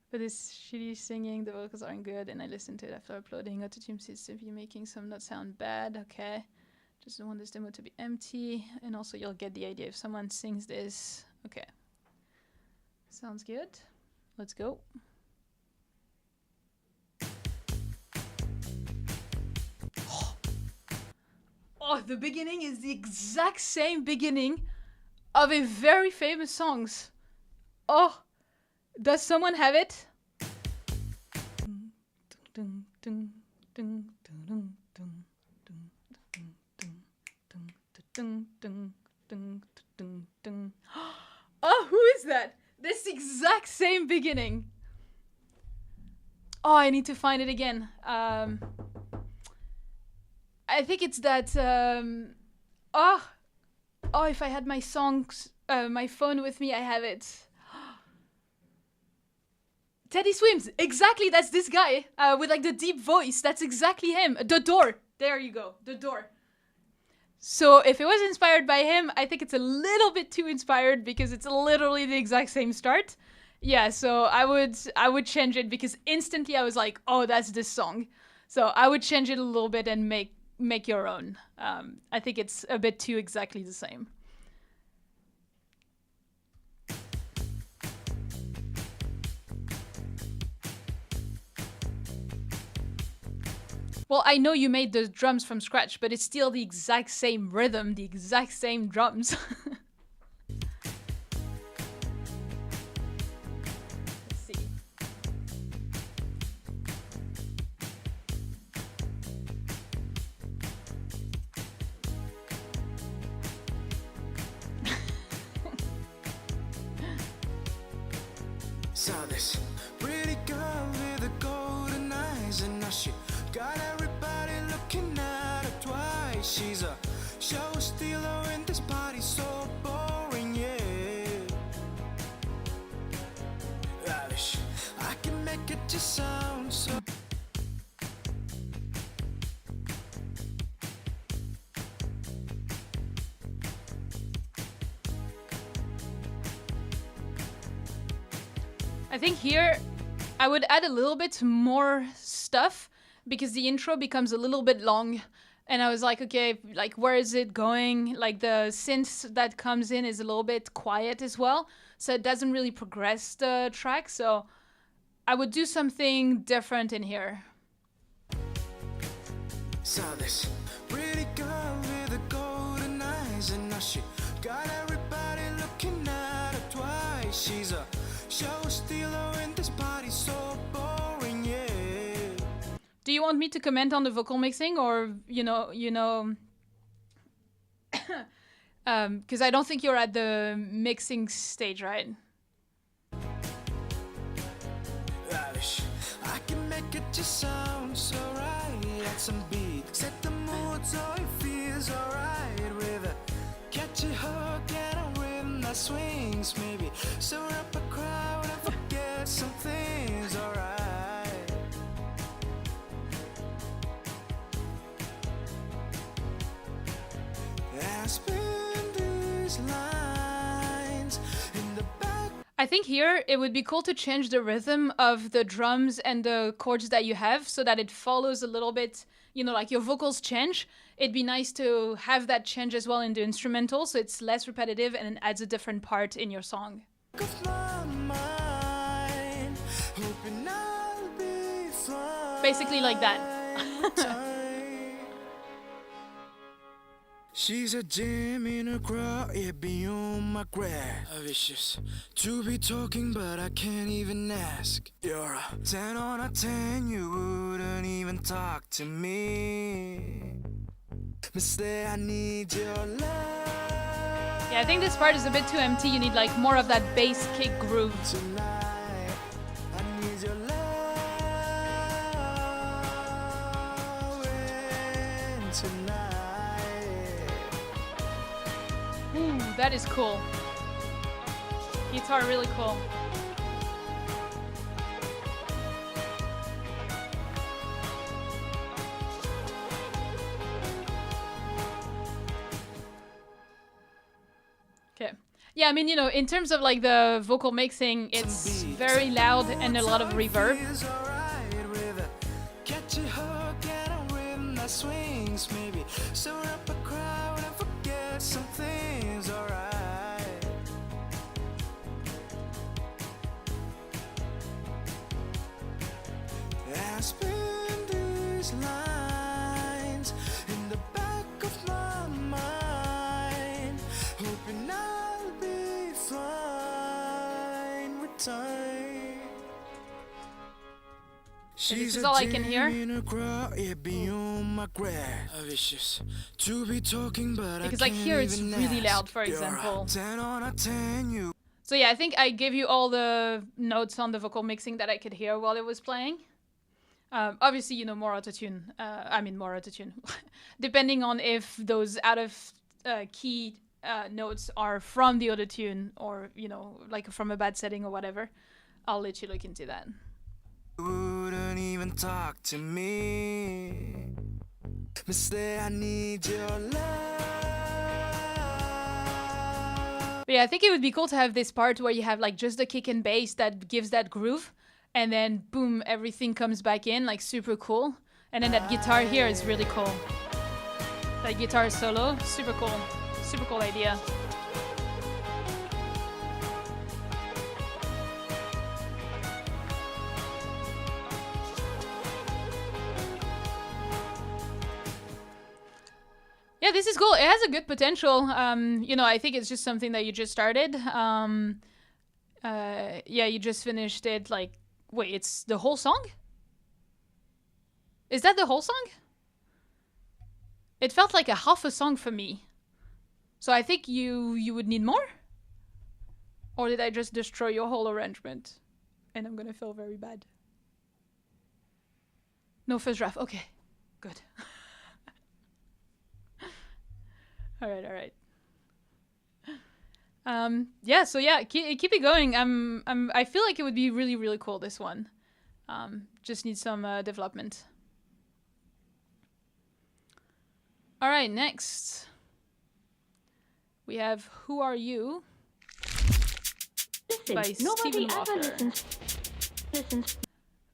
But it's shitty singing, the vocals aren't good, and I listened to it after uploading. Autotune seems to be making some not sound bad. Okay. Just want this demo to be empty. And also you'll get the idea if someone sings this. Okay. Sounds good. Let's go. Oh, the beginning is the exact same beginning of a very famous songs. Oh, does someone have it? Oh, who is that? This exact same beginning. Oh, I need to find it again. I think it's that. If I had my songs, my phone with me, I have it. Teddy Swims, exactly. That's this guy with like the deep voice. That's exactly him. The Door. There you go. The Door. So if it was inspired by him, I think it's a little bit too inspired because it's literally the exact same start. Yeah, so I would change it because instantly I was like, oh, that's this song. So I would change it a little bit and make your own. I think it's a bit too exactly the same. Well, I know you made the drums from scratch, but it's still the exact same rhythm, the exact same drums. Let's see. Saw this pretty girl with the golden eyes, and now she got everybody looking at her twice. She's a show stealer in this party, so boring, yeah. I wish I can make it just sound so. I think here I would add a little bit more stuff because the intro becomes a little bit long, and I was like, okay, like where is it going? Like the synth that comes in is a little bit quiet as well, so it doesn't really progress the track. So I would do something different in here. Saw this pretty girl with the golden eyes, and now she got everybody looking at her twice. She's a show stealer in this party, so boring, yeah. Do you want me to comment on the vocal mixing, or because I don't think you're at the mixing stage, right? I wish I can make it just sound so right. Add some beat, set the mood so it feels alright with a catchy hook and a rhythm that swings. Maybe stir up a crowd and forget some things, alright. And spin these lines in the back. I think here it would be cool to change the rhythm of the drums and the chords that you have so that it follows a little bit, like your vocals change. It'd be nice to have that change as well in the instrumental, so it's less repetitive and it adds a different part in your song. Of my mind, hoping I'll be fine. Basically like that. She's a gem in a crowd, yeah, beyond my grasp. Vicious to be talking, but I can't even ask. You're a 10 on a 10, you wouldn't even talk to me. Mister, I need your love. Yeah, I think this part is a bit too empty. You need like more of that bass kick groove. Tonight, I need your love. And tonight. Ooh, that is cool. Guitar really cool. Okay. Yeah, I mean, in terms of like the vocal mixing, it's very loud and a lot of reverb. Swings, maybe stir up a crowd and forget some things, alright. And spin these lines in the back of my mind, hoping I'll be fine with time. This is all I can hear. Because like here it's really loud, for example. So yeah, I think I gave you all the notes on the vocal mixing that I could hear while it was playing. Obviously, more autotune. More autotune. Depending on if those out of key notes are from the autotune or, like from a bad setting or whatever, I'll let you look into that. Wouldn't even talk to me. Mister, I need your love. But yeah, I think it would be cool to have this part where you have like just the kick and bass that gives that groove, and then boom, everything comes back in, like super cool. And then that guitar here is really cool. That guitar solo, super cool. Super cool idea. Yeah, this is cool. It has a good potential. I think it's just something that you just started. You just finished it. Like, wait, it's the whole song? Is that the whole song? It felt like a half a song for me. So I think you would need more? Or did I just destroy your whole arrangement? and I'm gonna feel very bad. No first draft. Okay, good. All right. Yeah. So yeah, keep it going. I feel like it would be really cool. This one. Just needs some development. All right. Next, we have "Who Are You" by Stephen Walker. Listens.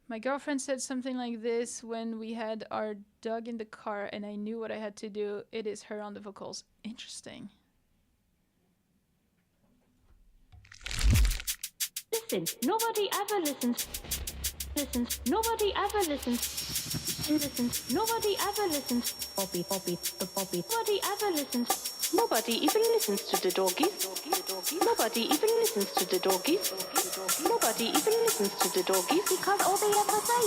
My girlfriend said something like this when we had our dog in the car, and I knew what I had to do. It is her on the vocals. Interesting. Listen, nobody ever listens. Nobody ever listens. Nobody ever listens. Bobby. Nobody ever listens. Nobody even listens to the doggies. Nobody even listens to the doggies. Nobody even listens to the doggies because all they ever say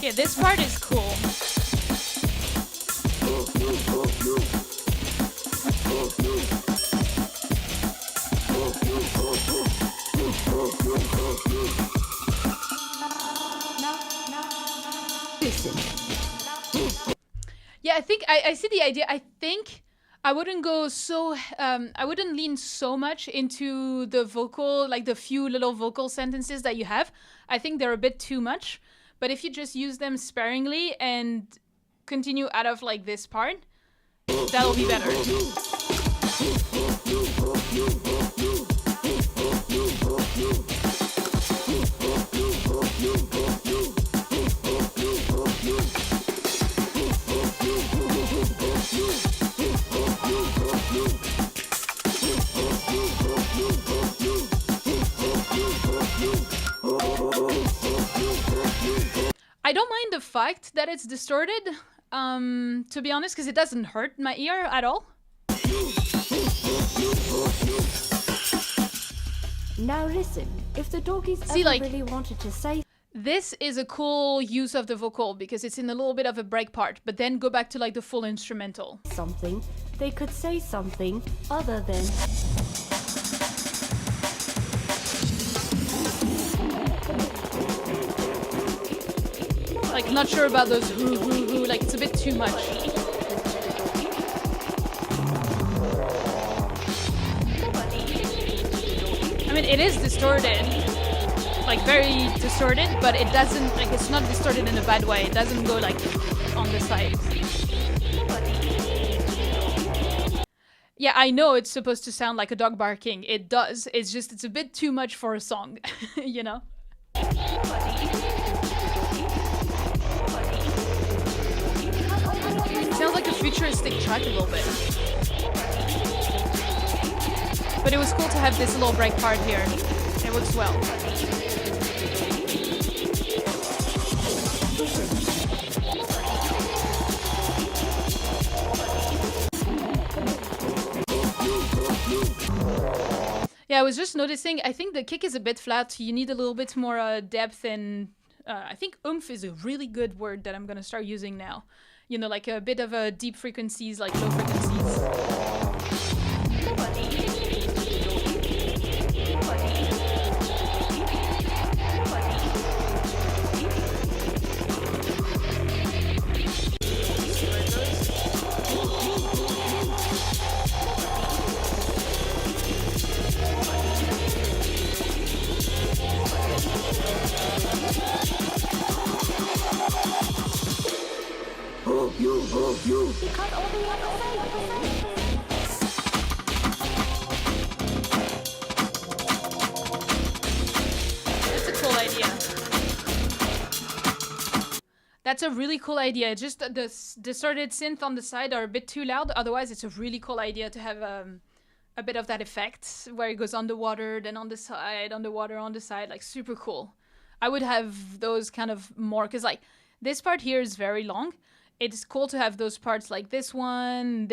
Yeah, this part is cool. Yeah, I think I see the idea. I think I wouldn't go so I wouldn't lean so much into the vocal, like the few little vocal sentences that you have. I think they're a bit too much. But if you just use them sparingly and continue out of like this part, that'll be better. I don't mind the fact that it's distorted, to be honest, because it doesn't hurt my ear at all. Now listen, if the doggies really wanted to say this is a cool use of the vocal because it's in a little bit of a break part, but then go back to like the full instrumental. Something, they could say something other than like not sure about those who, like it's a bit too much. I mean, it is distorted, like very distorted, but it doesn't, like it's not distorted in a bad way. It doesn't go like on the side. Yeah, I know it's supposed to sound like a dog barking. It does. It's just, it's a bit too much for a song, you know? It sounds like a futuristic track a little bit. But it was cool to have this little break part here. It works well. Yeah, I was just noticing, I think the kick is a bit flat. You need a little bit more depth and I think oomph is a really good word that I'm gonna start using now. You know, like a bit of a deep frequencies, like low frequencies. That's a really cool idea. Just the distorted synth on the side are a bit too loud. Otherwise, it's a really cool idea to have a bit of that effect where it goes underwater, then on the side, underwater, on the side. Like, super cool. I would have those kind of more, because like this part here is very long. it's cool to have those parts like this one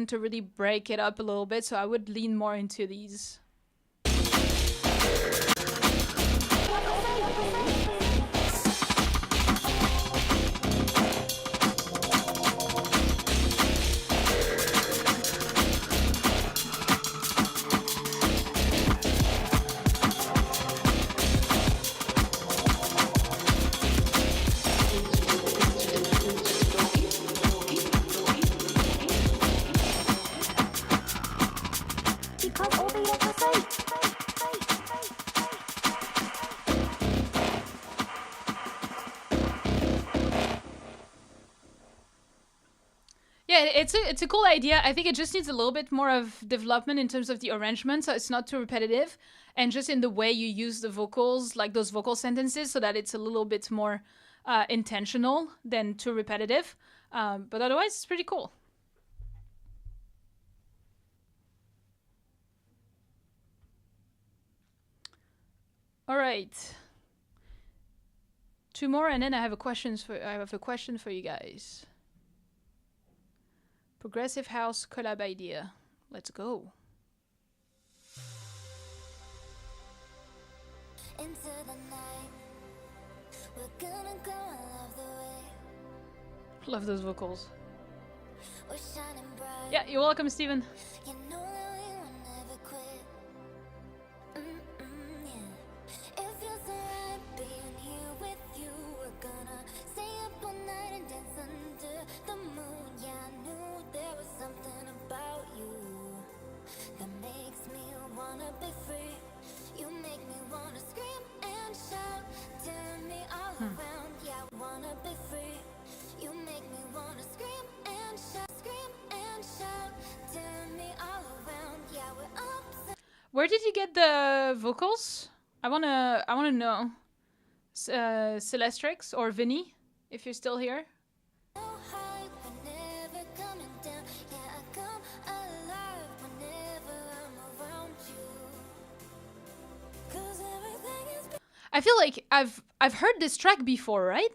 to really break it up a little bit. So I would lean more into these. Yeah, it's a cool idea. I think it just needs a little bit more of development in terms of the arrangement, so it's not too repetitive, and just in the way you use the vocals, like those vocal sentences, so that it's a little bit more intentional than too repetitive. But otherwise, it's pretty cool. All right, 2 more, and then I have a question for you guys. Progressive house collab idea. Let's go. Into the night, we're gonna go all of the way. Love those vocals. We're shining bright. Yeah, you're welcome, Steven. You know that we will never quit. Yeah. It feels alright being here with you. We're gonna stay up all night and dance under the moon. Yeah, I knew there was something about you that makes me wanna be free. You make me wanna scream and shout, turn me all around. Yeah, I wanna be free. You make me wanna scream and shout, turn me all around. Yeah, we're up. Where did you get the vocals? I wanna know. Celestrix or Vinny, if you're still here. So high, we're never coming down. Yeah, I come alive whenever I'm around you. 'Cause everything is I feel like I've heard this track before, right?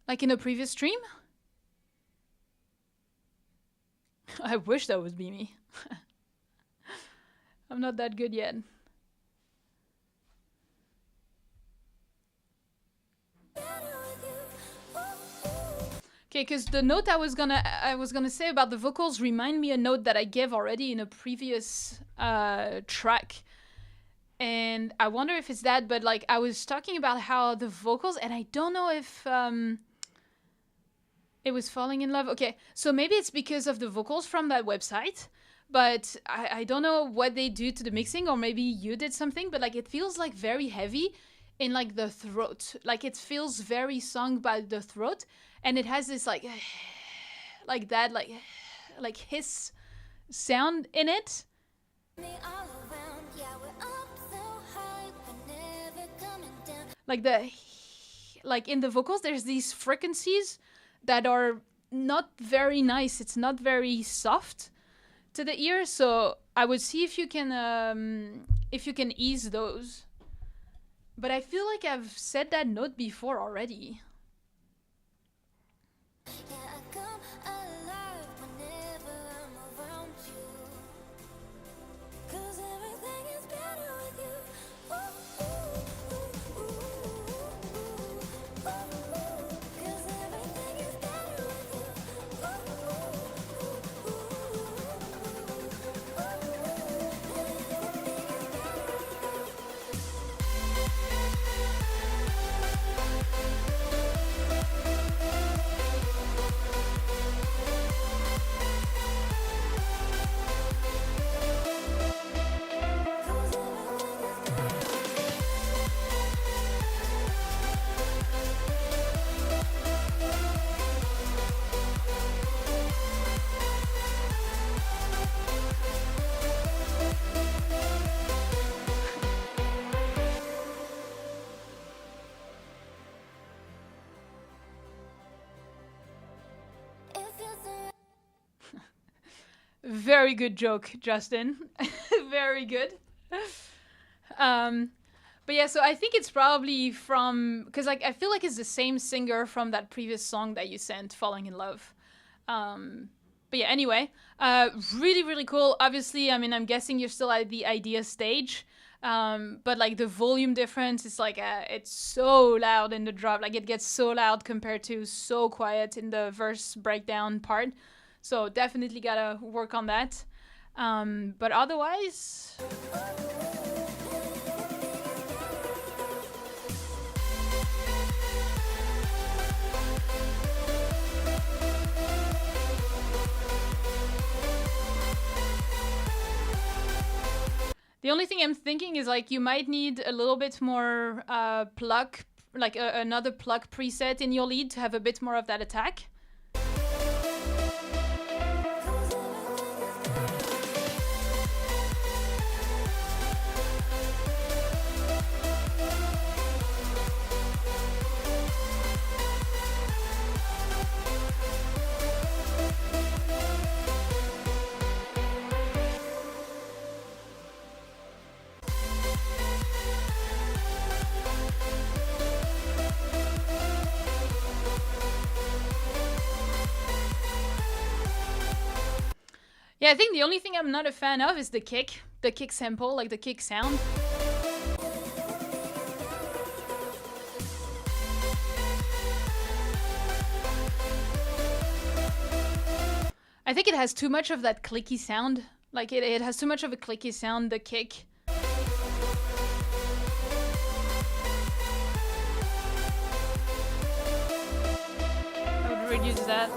Like in a previous stream? I wish that would be me. I'm not that good yet. Okay, because the note I was gonna say about the vocals remind me a note that I gave already in a previous track, and I wonder if it's that. But like I was talking about how the vocals, and I don't know if it was Falling in Love. Okay, so maybe it's because of the vocals from that website, but I don't know what they do to the mixing, or maybe you did something, but like it feels like very heavy in like the throat. Like it feels very sung by the throat, and it has this like that like hiss sound in it. Like in the vocals there's these frequencies that are not very nice. It's not very soft to the ear, so I would see if you can ease those. But I feel like I've said that note before already. Yeah, I come alive whenever I'm around you. 'Cause everything is better with you. Ooh, ooh, ooh, ooh, ooh, ooh. 'Cause everything is better with you. Ooh, ooh, ooh, ooh, ooh, Very good joke, Justin. Very good. But yeah, so I think it's probably from, because like I feel like it's the same singer from that previous song that you sent, "Falling in Love." But yeah, anyway, really, really cool. Obviously, I mean, I'm guessing you're still at the idea stage. But like the volume difference is like, it's so loud in the drop. Like it gets so loud compared to so quiet in the verse breakdown part. So definitely gotta work on that. But otherwise, the only thing I'm thinking is like you might need a little bit more pluck, like another pluck preset in your lead to have a bit more of that attack. Yeah, I think the only thing I'm not a fan of is the kick sample, like the kick sound. I think it has too much of that clicky sound. Like it has too much of a clicky sound, the kick. I would reduce that.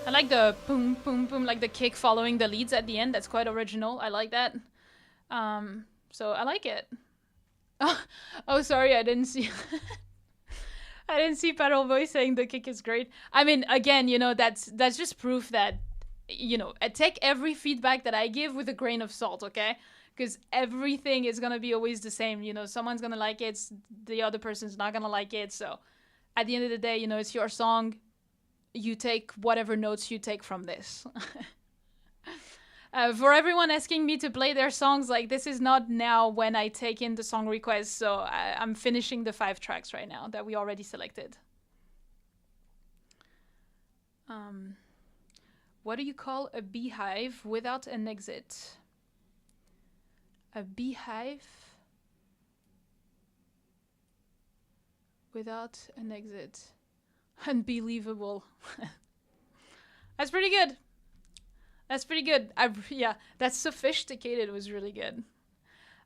I like the boom, boom, boom, like the kick following the leads at the end. That's quite original. I like that. So I like it. Oh, sorry, I didn't see. I didn't see Pedal Boy saying the kick is great. I mean, again, you know, that's just proof that, you know, I take every feedback that I give with a grain of salt, okay? Because everything is gonna be always the same. You know, someone's gonna like it, the other person's not gonna like it. So, at the end of the day, you know, it's your song. You take whatever notes you take from this. For everyone asking me to play their songs, like this is not now when I take in the song requests, so I'm finishing the 5 tracks right now that we already selected. What do you call a beehive without an exit? A beehive without an exit. Unbelievable. That's pretty good. That's pretty good. Yeah, that sophisticated was really good.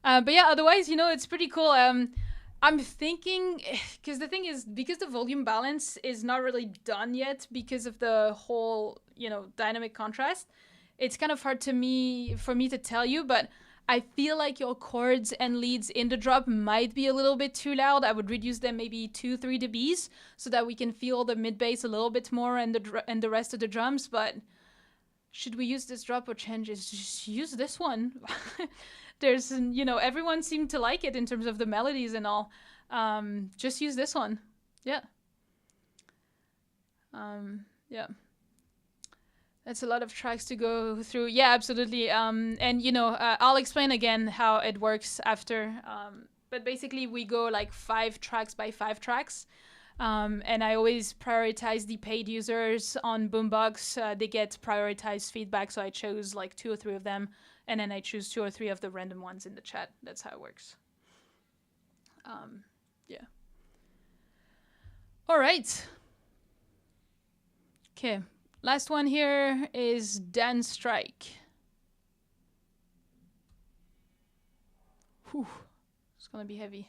But yeah, otherwise, you know, it's pretty cool. I'm thinking, because the thing is, because the volume balance is not really done yet because of the whole, you know, dynamic contrast, it's kind of hard for me to tell you, but I feel like your chords and leads in the drop might be a little bit too loud. I would reduce them maybe 2-3 dBs so that we can feel the mid bass a little bit more and the rest of the drums. But should we use this drop or changes? Just use this one. There's, you know, everyone seemed to like it in terms of the melodies and all. Just use this one. Yeah. Yeah. That's a lot of tracks to go through. Yeah, absolutely. And, you know, I'll explain again how it works after. But basically, we go like 5 tracks by 5 tracks. And I always prioritize the paid users on Boombox. They get prioritized feedback, so I chose like 2 or 3 of them. And then I choose 2 or 3 of the random ones in the chat. That's how it works. Yeah. All right. Okay. Last one here is Dan Strike. Whew, it's gonna be heavy.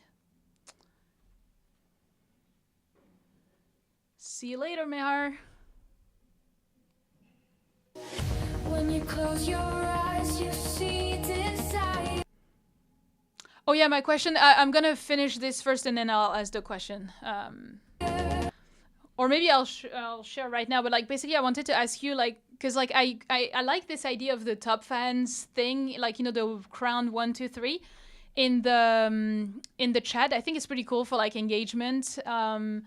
See you later, Mehar. When you close your eyes, you see desire. Oh yeah, my question. I'm gonna finish this first, and then I'll ask the question. Or maybe I'll share right now, but like basically I wanted to ask you, like, because like I like this idea of the top fans thing, like, you know, the crown 1, 2, 3. in the chat. I think it's pretty cool for like engagement. And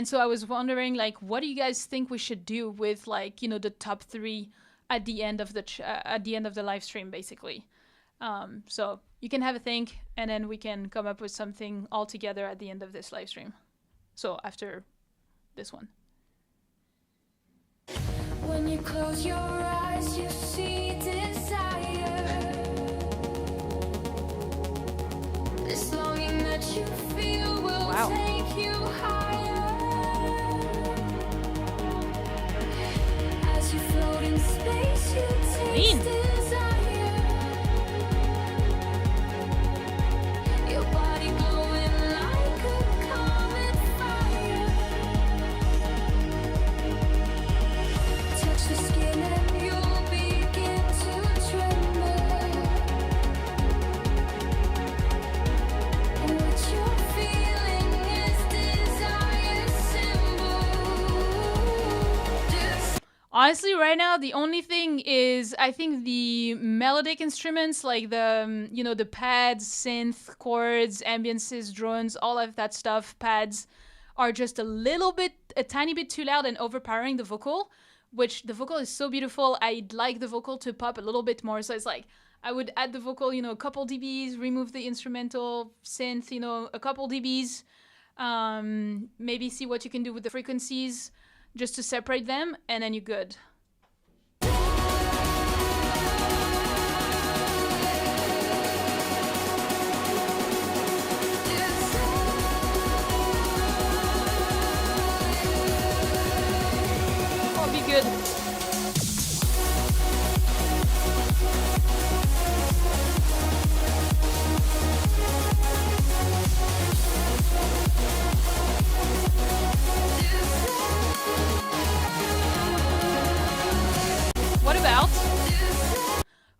so I was wondering, like, what do you guys think we should do with, like, you know, the top 3 at the end of the live stream, basically. So you can have a think, and then we can come up with something all together at the end of this live stream. So after this one. When you close your eyes, you see desire. This longing that you feel will take you higher. As you float in space, you taste desire. Your body glowing like a comet fire. Touch the skin and you'll begin to tremble. And what you're feeling is desire symbol. Honestly, right now, the only thing is, I think the melodic instruments, like the, you know, the pads, synth, chords, ambiances, drones, all of that stuff, pads, are just a tiny bit too loud and overpowering the vocal, which the vocal is so beautiful. I'd like the vocal to pop a little bit more. So it's like, I would add the vocal, you know, a couple dBs, remove the instrumental synth, you know, a couple dBs, maybe see what you can do with the frequencies, just to separate them, and then you're good. Oh, be good.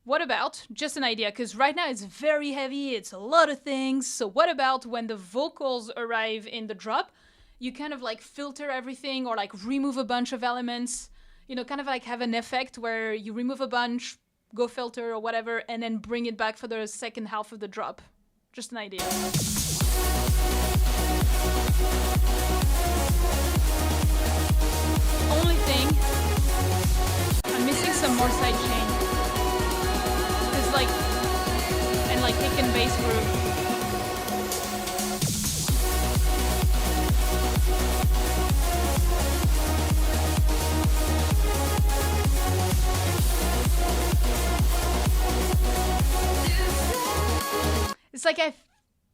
What about, just an idea, because right now it's very heavy, it's a lot of things, so what about when the vocals arrive in the drop, you kind of like filter everything or like remove a bunch of elements, you know, kind of like have an effect where you remove a bunch, go filter or whatever, and then bring it back for the second half of the drop. Just an idea. Only thing, I'm missing some more side chain. Like, and like kick and bass groove. It's like I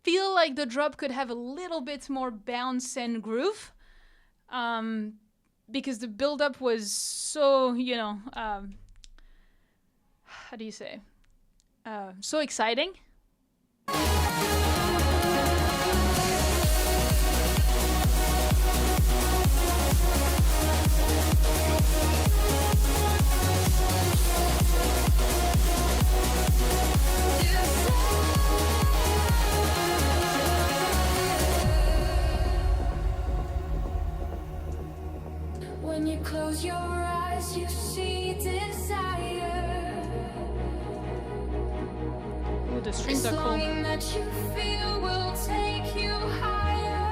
feel like the drop could have a little bit more bounce and groove, because the build-up was so, you know, how do you say? So exciting. When you close your eyes, you see desire. Ooh, the strings are cool. That you feel will take you higher.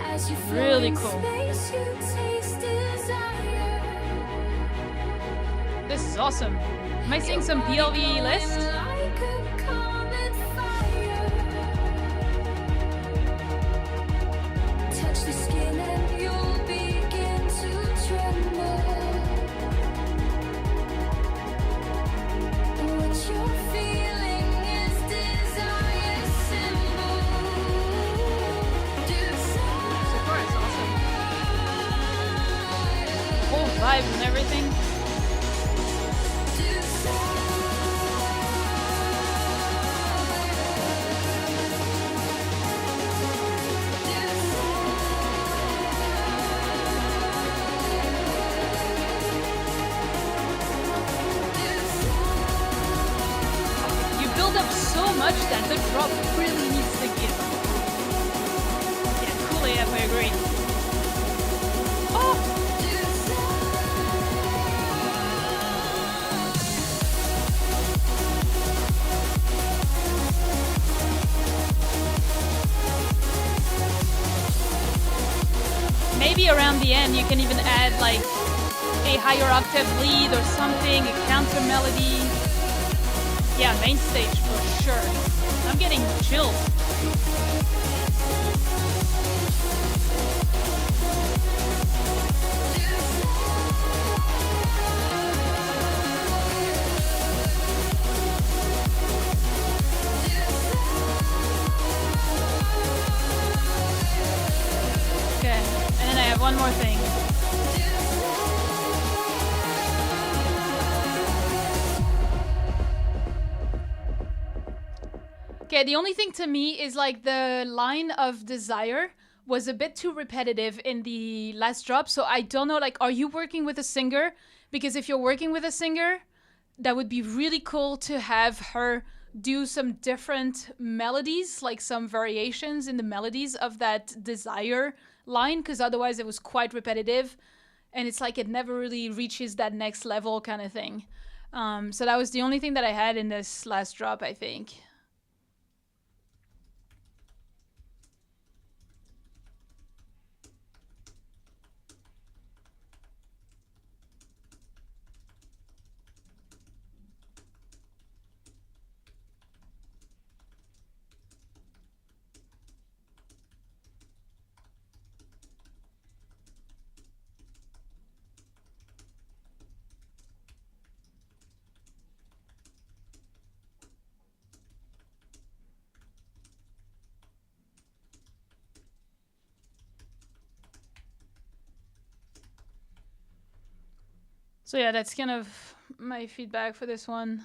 As you really cool. Space, you taste desire. This is awesome. Am I seeing some PLV list? Like a comet fire. Touch the skin and you'll begin to tremble. You're feeling is desire symbol. So far it's awesome. Whole vibe and everything. So much that the drop really needs to give. Yeah, cool AF, I agree. Oh! maybe around the end you can even add like a higher octave lead or something, a counter melody. Yeah, main stage for sure. I'm getting chills. Okay, and then I have one more thing. Okay, the only thing to me is like the line of desire was a bit too repetitive in the last drop. So I don't know, like, are you working with a singer? Because if you're working with a singer, that would be really cool to have her do some different melodies, like some variations in the melodies of that desire line, because otherwise it was quite repetitive. And it's like it never really reaches that next level kind of thing. So that was the only thing that I had in this last drop, I think. So yeah, that's kind of my feedback for this one.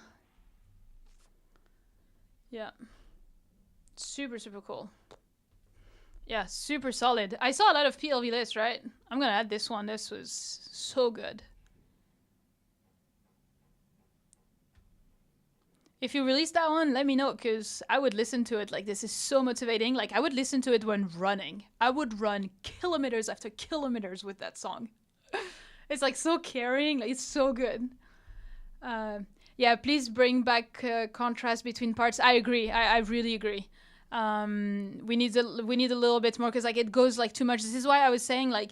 Yeah. Super, super cool. Yeah, super solid. I saw a lot of PLV lists, right? I'm gonna add this one. This was so good. If you release that one, let me know, because I would listen to it. Like, this is so motivating. Like, I would listen to it when running. I would run kilometers after kilometers with that song. It's like so carrying. Like, it's so good. Yeah, please bring back contrast between parts. I agree. I really agree. We need a little bit more, because like it goes like too much. This is why I was saying, like,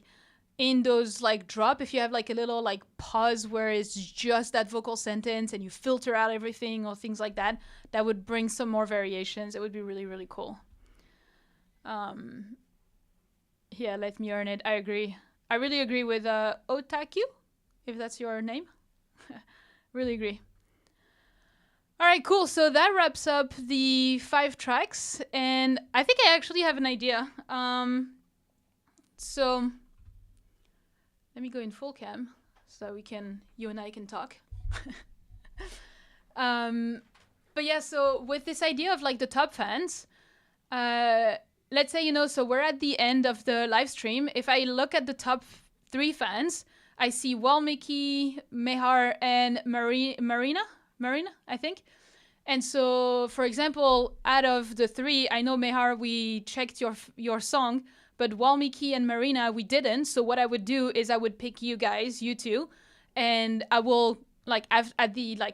in those like drop, if you have like a little like pause where it's just that vocal sentence and you filter out everything or things like that, that would bring some more variations. It would be really, really cool. Yeah, let me earn it. I agree. I really agree with Otaku, if that's your name. Really agree. All right, cool. So that wraps up the 5 tracks, and I think I actually have an idea. So let me go in full cam so you and I can talk. But yeah, so with this idea of like the top fans, let's say, so we're at the end of the live stream. If I look at the top 3 fans, I see Walmiki, Mehar, and Marina, I think. And so, for example, out of the 3, I know Mehar, we checked your song, but Walmiki and Marina, we didn't. So what I would do is I would pick you guys, you two, and I will, like,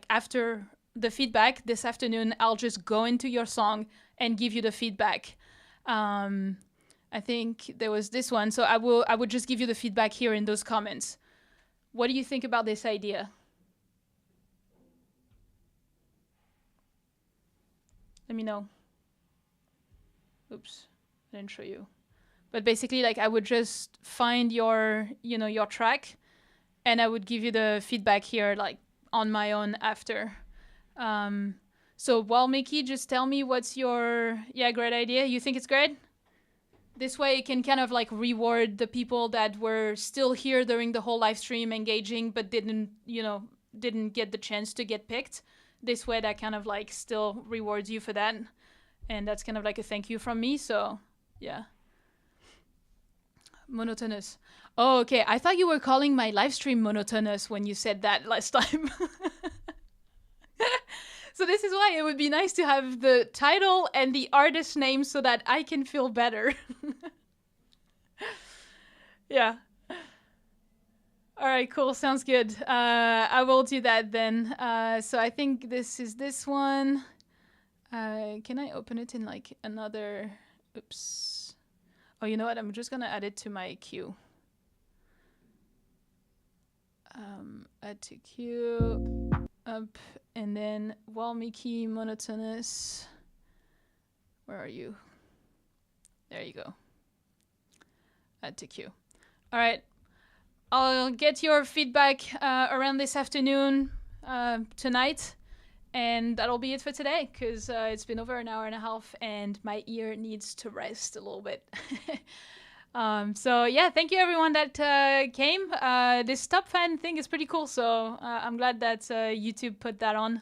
after the feedback this afternoon, I'll just go into your song and give you the feedback. I think there was this one. So I would just give you the feedback here in those comments. What do you think about this idea? Let me know. Oops, I didn't show you. But basically, like, I would just find your track, and I would give you the feedback here, like, on my own after. So, Mickey, just tell me what's your great idea. You think it's great? This way, it can kind of like reward the people that were still here during the whole live stream, engaging, but didn't get the chance to get picked. This way, that kind of like still rewards you for that, and that's kind of like a thank you from me. So, yeah. Monotonous. Oh, okay. I thought you were calling my live stream monotonous when you said that last time. So this is why it would be nice to have the title and the artist name so that I can feel better. Yeah. All right, cool. Sounds good. I will do that then. So I think this is this one. Can I open it in like another... Oops. Oh, you know what? I'm just going to add it to my queue. Add to queue, up, and then Walmiki monotonous. Where are you? There you go. Add to queue. All right. I'll get your feedback around this afternoon, tonight, and that'll be it for today, because it's been over an hour and a half, and my ear needs to rest a little bit. So yeah, thank you everyone that came. This top fan thing is pretty cool, so I'm glad that YouTube put that on.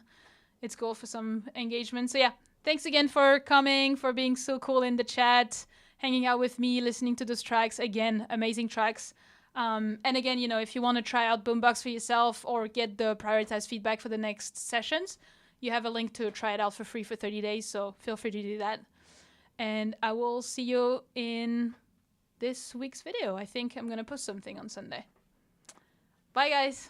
It's cool for some engagement. So yeah, thanks again for coming, for being so cool in the chat, hanging out with me, listening to those tracks. Again, amazing tracks. And again, you know, if you want to try out Boombox for yourself or get the prioritized feedback for the next sessions, you have a link to try it out for free for 30 days. So feel free to do that. And I will see you in this week's video. I think I'm going to post something on Sunday. Bye, guys.